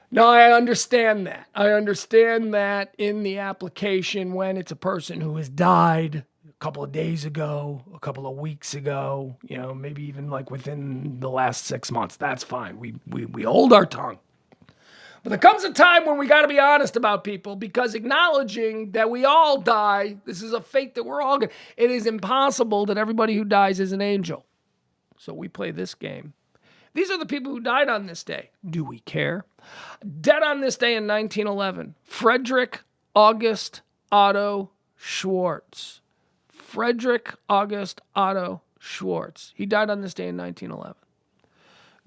No, I understand that. I understand that in the application when it's a person who has died a couple of days ago, a couple of weeks ago, maybe even like within the last 6 months. That's fine. We hold our tongue. But there comes a time when we got to be honest about people, because acknowledging that we all die, this is a fate that we're all going to. It is impossible that everybody who dies is an angel. So we play this game. These are the people who died on this day. Do we care? Dead on this day in 1911, Frederick August Otto Schwartz. Frederick August Otto Schwartz. He died on this day in 1911.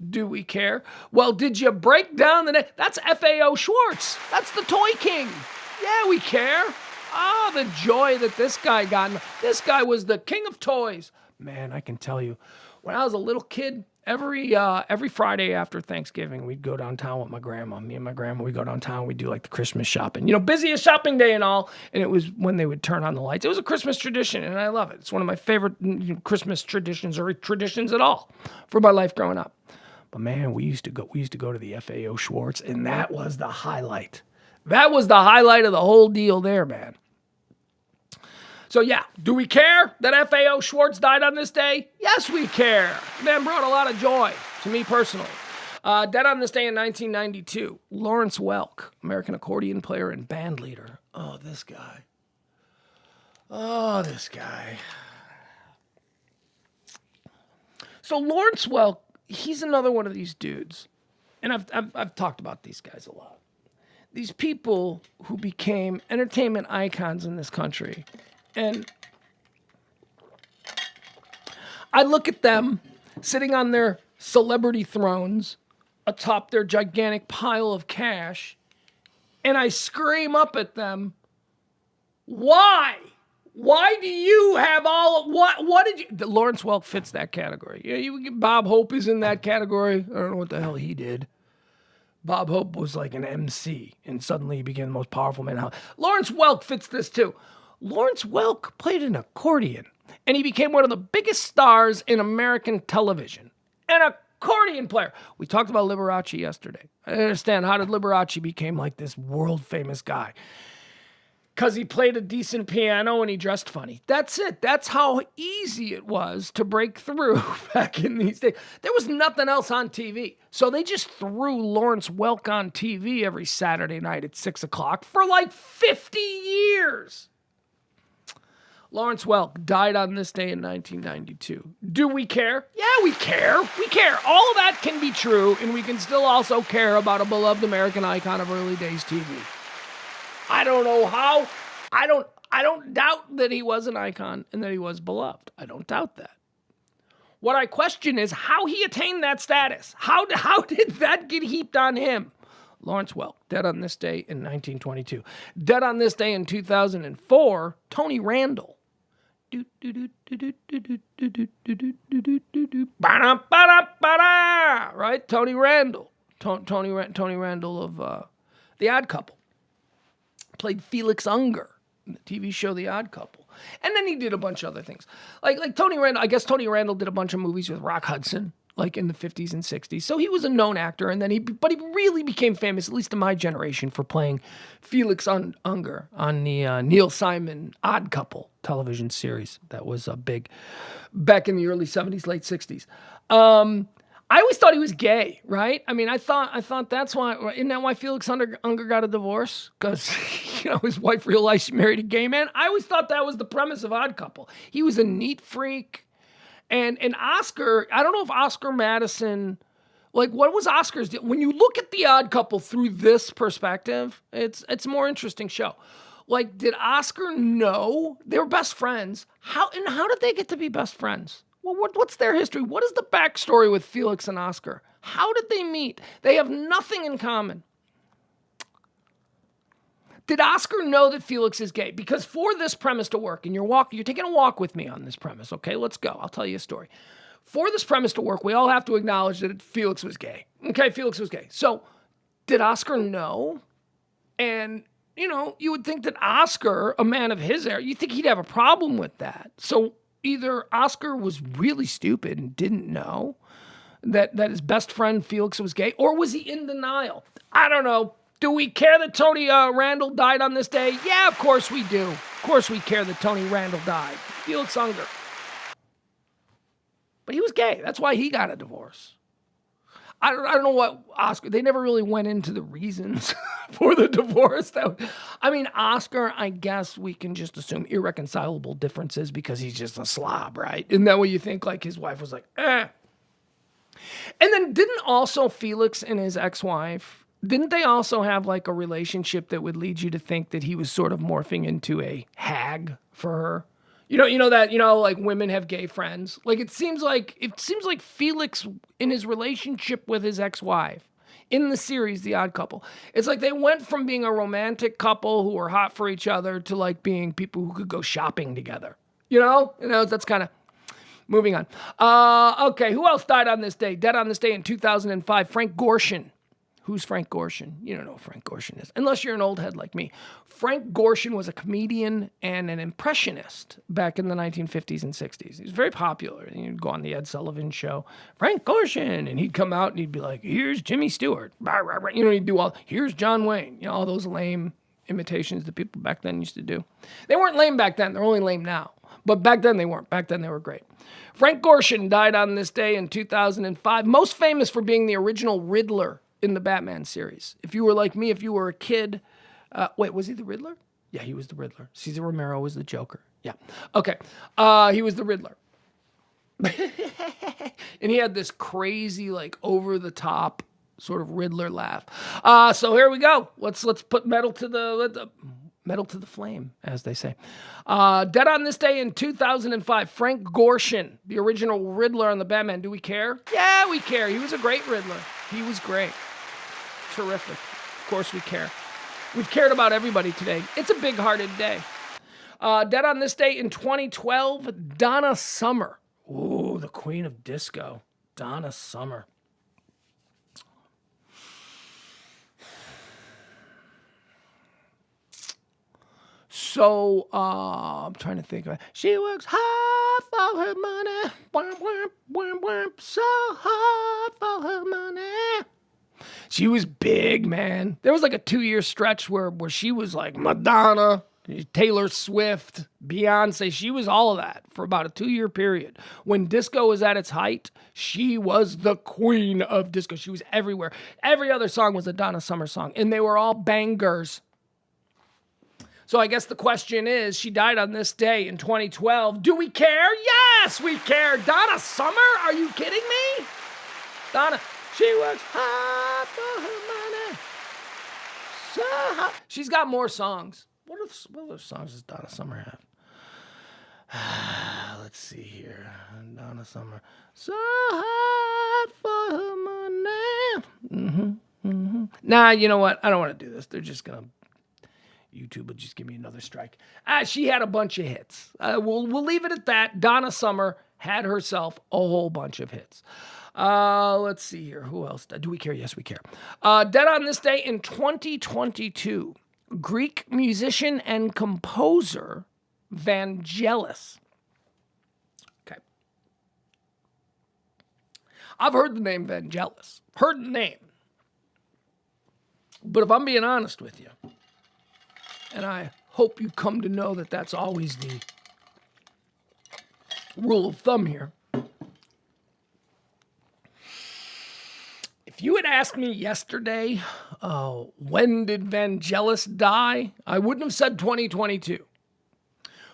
Do we care? Well, did you break down the name? That's F.A.O. Schwartz. That's the Toy King. Yeah, we care. Ah, the joy that this guy got. This guy was the king of toys. Man, I can tell you, when I was a little kid, every Friday after Thanksgiving, we'd go downtown with my grandma. Me and my grandma, we'd go downtown. We'd do like the Christmas shopping. You know, busiest shopping day and all. And it was when they would turn on the lights. It was a Christmas tradition, and I love it. It's one of my favorite Christmas traditions or traditions at all for my life growing up. But man, we used to go to the F.A.O. Schwartz, and that was the highlight. That was the highlight of the whole deal there, man. So yeah, do we care that F.A.O. Schwartz died on this day? Yes, we care. Man brought a lot of joy to me personally. Dead on this day in 1992, Lawrence Welk, American accordion player and band leader. Oh, this guy. So Lawrence Welk, he's another one of these dudes, and I've talked about these guys a lot. These people who became entertainment icons in this country, and I look at them sitting on their celebrity thrones atop their gigantic pile of cash, and I scream up at them, why? Why do you have what did you... Lawrence Welk fits that category. Yeah, Bob Hope is in that category. I don't know what the hell he did. Bob Hope was like an MC, and suddenly he became the most powerful man. Lawrence Welk fits this too. Lawrence Welk played an accordion, and he became one of the biggest stars in American television. An accordion player. We talked about Liberace yesterday. I understand, how did Liberace become like this world-famous guy? Because he played a decent piano and he dressed funny. That's it. That's how easy it was to break through back in these days. There was nothing else on TV. So they just threw Lawrence Welk on TV every Saturday night at 6 o'clock for like 50 years. Lawrence Welk died on this day in 1992. Do we care? Yeah, we care. We care. All of that can be true, and we can still also care about a beloved American icon of early days TV. I don't know how. I don't doubt that he was an icon and that he was beloved. I don't doubt that. What I question is how he attained that status. How did that get heaped on him? Lawrence Welk, dead on this day in 1922. Dead on this day in 2004, Tony Randall. Right? Tony Randall. Tony Randall of The Odd Couple. Played Felix Unger in the TV show The Odd Couple. And then he did a bunch of other things. Like Tony Randall, I guess Tony Randall did a bunch of movies with Rock Hudson, like in the 50s and 60s. So he was a known actor, and then he really became famous, at least in my generation, for playing Felix Unger on the Neil Simon Odd Couple television series that was big back in the early 70s, late 60s. I always thought he was gay, right? I mean, I thought that's why, isn't that why Felix Unger got a divorce? Because, his wife realized she married a gay man. I always thought that was the premise of Odd Couple. He was a neat freak. And Oscar, I don't know if Oscar Madison, like, what was Oscar's deal? When you look at The Odd Couple through this perspective, it's a more interesting show. Like, did Oscar know? They were best friends. How did they get to be best friends? Well, what's their history? What is the backstory with Felix and Oscar? How did they meet? They have nothing in common. Did Oscar know that Felix is gay? Because for this premise to work, and you're taking a walk with me on this premise, okay? Let's go. I'll tell you a story. For this premise to work, we all have to acknowledge that Felix was gay. Okay, Felix was gay. So, did Oscar know? And, you would think that Oscar, a man of his era, you'd think he'd have a problem with that. So, either Oscar was really stupid and didn't know that his best friend Felix was gay, or was he in denial? I don't know. Do we care that Tony Randall died on this day? Yeah, of course we do. Of course we care that Tony Randall died. Felix Unger. But he was gay. That's why he got a divorce. I don't know what Oscar... They never really went into the reasons for the divorce. Oscar, I guess we can just assume irreconcilable differences because he's just a slob, right? Isn't that what you think? Like, his wife was like, eh. And then didn't also Felix and his ex-wife... Didn't they also have like a relationship that would lead you to think that he was sort of morphing into a hag for her? Like women have gay friends. Like it seems like Felix in his relationship with his ex-wife in the series The Odd Couple. It's like they went from being a romantic couple who were hot for each other to like being people who could go shopping together. That's kind of moving on. Okay, who else died on this day? Dead on this day in 2005, Frank Gorshin. Who's Frank Gorshin? You don't know who Frank Gorshin is, unless you're an old head like me. Frank Gorshin was a comedian and an impressionist back in the 1950s and 60s. He was very popular. He'd go on the Ed Sullivan Show, Frank Gorshin, and he'd come out and he'd be like, here's Jimmy Stewart. He'd do here's John Wayne. All those lame imitations that people back then used to do. They weren't lame back then. They're only lame now. But back then they weren't. Back then they were great. Frank Gorshin died on this day in 2005, most famous for being the original Riddler in the Batman series. If you were like me, if you were a kid, was he the Riddler? Yeah, he was the Riddler. Cesar Romero was the Joker. Yeah. Okay. He was the Riddler. And he had this crazy, like over the top sort of Riddler laugh. So here we go. Let's put metal to the flame, as they say. Dead on this day in 2005, Frank Gorshin, the original Riddler on the Batman. Do we care? Yeah, we care. He was a great Riddler. He was great. Terrific. Of course we care. We've cared about everybody today. It's a big-hearted day. Dead on this day in 2012, Donna Summer. Ooh, the queen of disco. Donna Summer. So, I'm trying to think of it. She works hard for her money. So hard for her money. She was big, man. There was like a 2-year stretch where she was like Madonna, Taylor Swift, Beyonce. She was all of that for about a 2-year period. When disco was at its height, she was the queen of disco. She was everywhere. Every other song was a Donna Summer song, and they were all bangers. So I guess the question is, she died on this day in 2012. Do we care? Yes, we care. Donna Summer? Are you kidding me? Donna, she works hard for her money. So hard. She's got more songs. What other songs does Donna Summer have? Let's see here. Donna Summer. So hard for her money. Nah, you know what? I don't want to do this. They're just going to... YouTube will just give me another strike. She had a bunch of hits. We'll leave it at that. Donna Summer had herself a whole bunch of hits. Let's see here. Who else? Do we care? Yes, we care. Dead on this day in 2022, Greek musician and composer Vangelis. Okay. I've heard the name Vangelis. Heard the name. But if I'm being honest with you, and I hope you come to know that that's always the rule of thumb here. If you had asked me yesterday, when did Vangelis die? I wouldn't have said 2022.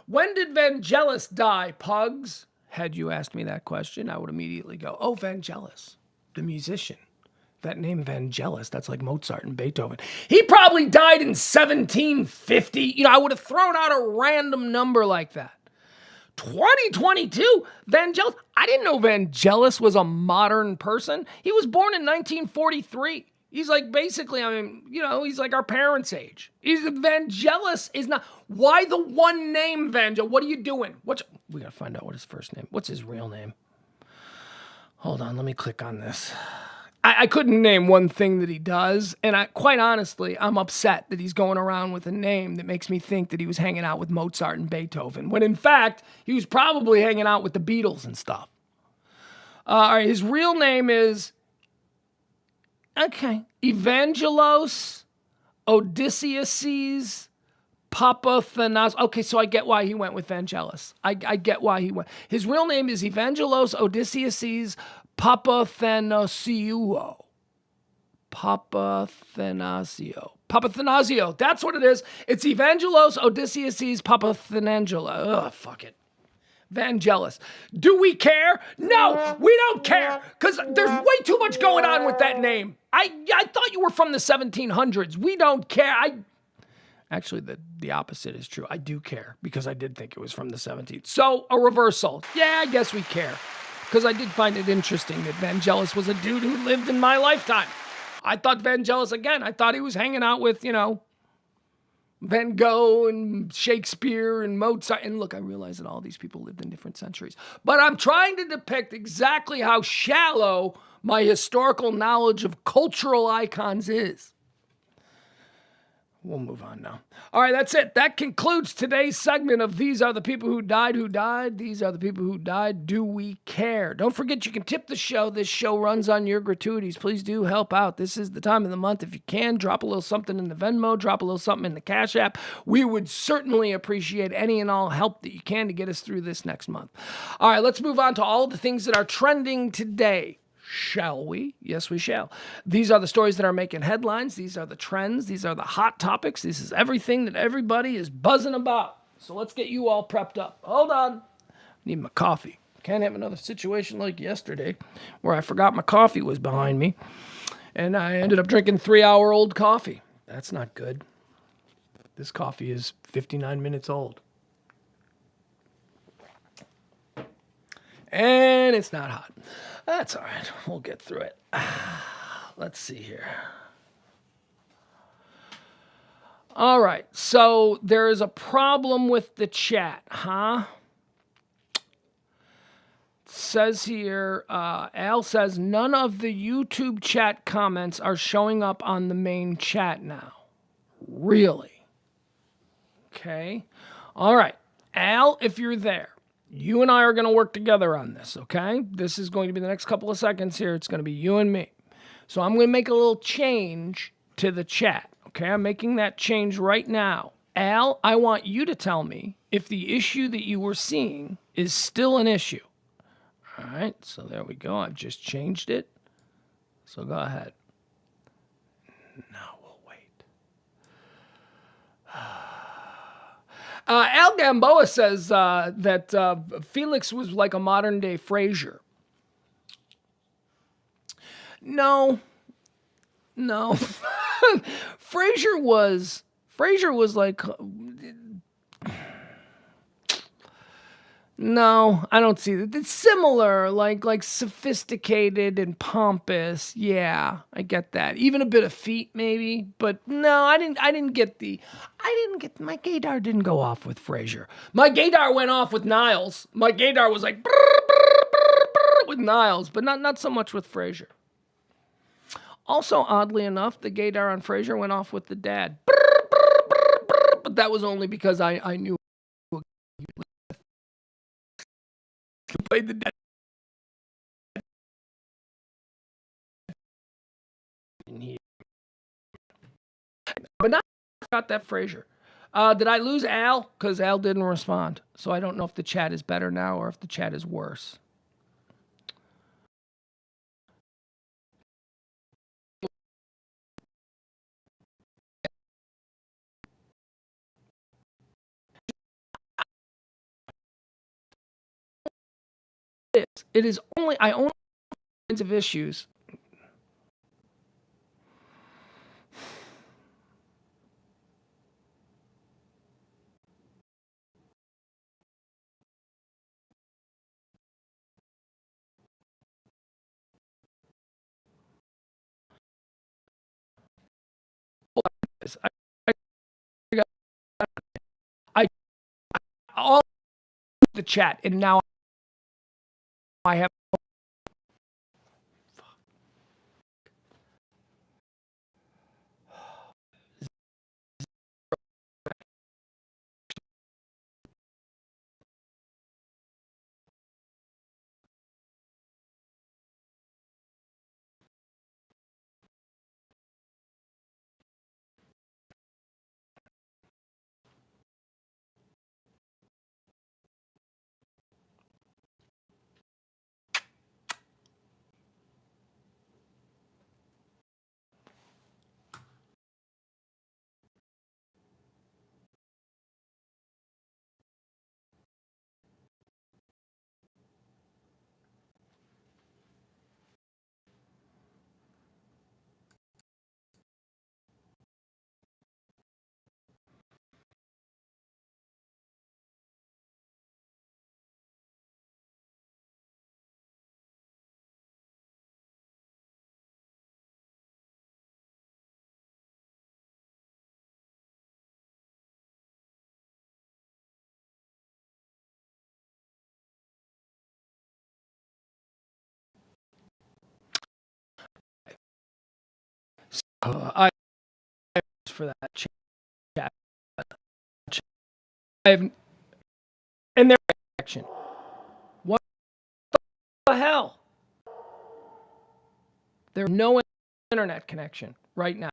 When did Vangelis die, Pugs? Had you asked me that question, I would immediately go, Vangelis, the musician. That name Vangelis, that's like Mozart and Beethoven. He probably died in 1750. I would have thrown out a random number like that. 2022, Vangelis. I didn't know Vangelis was a modern person. He was born in 1943. He's like basically, he's like our parents' age. Vangelis is not. Why the one name Vangelis? What are you doing? We got to find out what his first name. What's his real name? Hold on, let me click on this. I couldn't name one thing that he does, and quite honestly, I'm upset that he's going around with a name that makes me think that he was hanging out with Mozart and Beethoven, when in fact, he was probably hanging out with the Beatles and stuff. All right, his real name is, Evangelos Odysseus Papathanassios. Okay, so I get why he went with Vangelis. I get why he went. His real name is Evangelos Odysseus Papathanassiou. Papathanassiou. That's what it is. It's Evangelos Odysseus Papathanassiou. Fuck it. Vangelis. Do we care? No, we don't care. Because there's way too much going on with that name. I thought you were from the 1700s. We don't care. Actually, the opposite is true. I do care because I did think it was from the 17th. So a reversal. Yeah, I guess we care. Because I did find it interesting that Vangelis was a dude who lived in my lifetime. I thought Vangelis, again, I thought he was hanging out with, Van Gogh and Shakespeare and Mozart. And look, I realize that all these people lived in different centuries. But I'm trying to depict exactly how shallow my historical knowledge of cultural icons is. We'll move on now. All right, that's it. That concludes today's segment of These Are the People Who Died, Who Died. These are the people who died. Do we care? Don't forget you can tip the show. This show runs on your gratuities. Please do help out. This is the time of the month. If you can, drop a little something in the Venmo, drop a little something in the Cash App. We would certainly appreciate any and all help that you can to get us through this next month. All right, let's move on to all the things that are trending today. Shall we? Yes, we shall. These are the stories that are making headlines. These are the trends. These are the hot topics. This is everything that everybody is buzzing about. So let's get you all prepped up. Hold on. Need my coffee. Can't have another situation like yesterday where I forgot my coffee was behind me and I ended up drinking 3-hour-old coffee. That's not good. This coffee is 59 minutes old. And it's not hot. That's all right. We'll get through it. Let's see here. All right. So there is a problem with the chat, huh? Says here, Al says, none of the YouTube chat comments are showing up on the main chat now. Really? Okay. All right. Al, if you're there, you and I are going to work together on this, okay? This is going to be the next couple of seconds here. It's going to be you and me. So I'm going to make a little change to the chat, okay? I'm making that change right now. Al, I want you to tell me if the issue that you were seeing is still an issue. All right, so there we go. I've just changed it. So go ahead. Now we'll wait. Al Gamboa says that Felix was like a modern-day Frasier. No. Frasier was like... No, I don't see that. It's similar, like sophisticated and pompous. Yeah, I get that. Even a bit of feet, maybe. But no, I didn't get my gaydar didn't go off with Frasier. My gaydar went off with Niles. My gaydar was like brr, brr, brr, brr, with Niles, but not so much with Frasier. Also, oddly enough, the gaydar on Frasier went off with the dad. Brr, brr, brr, brr, but that was only because I knew who played the dad. But not got that Frasier. Did I lose Al? Because Al didn't respond. So I don't know if the chat is better now or if the chat is worse. It is only, I only kinds of issues. I all the chat, and now I have. I for that chat. I have in their action. What the hell? There's no internet connection right now.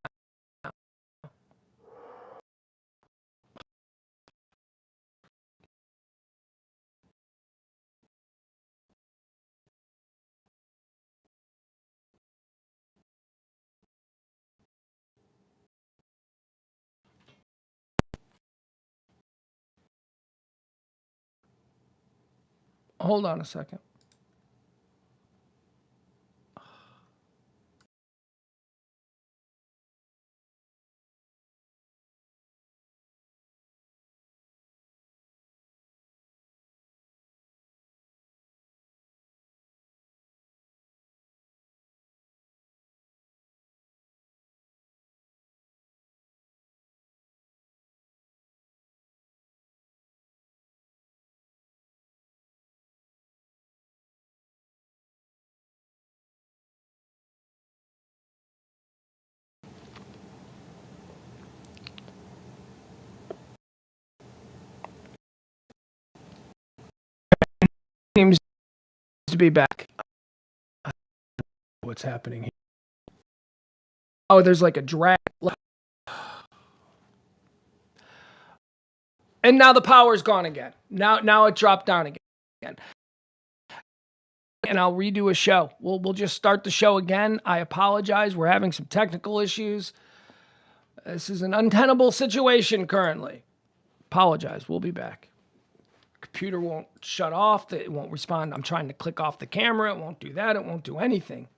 Hold on a second. Seems to be back. What's happening here? Oh, there's like a drag. And now the power's gone again. Now it dropped down again. And I'll redo a show. We'll just start the show again. I apologize. We're having some technical issues. This is an untenable situation currently. Apologize. We'll be back. Computer won't shut off. It won't respond. I'm trying to click off the camera. It won't do that. It won't do anything.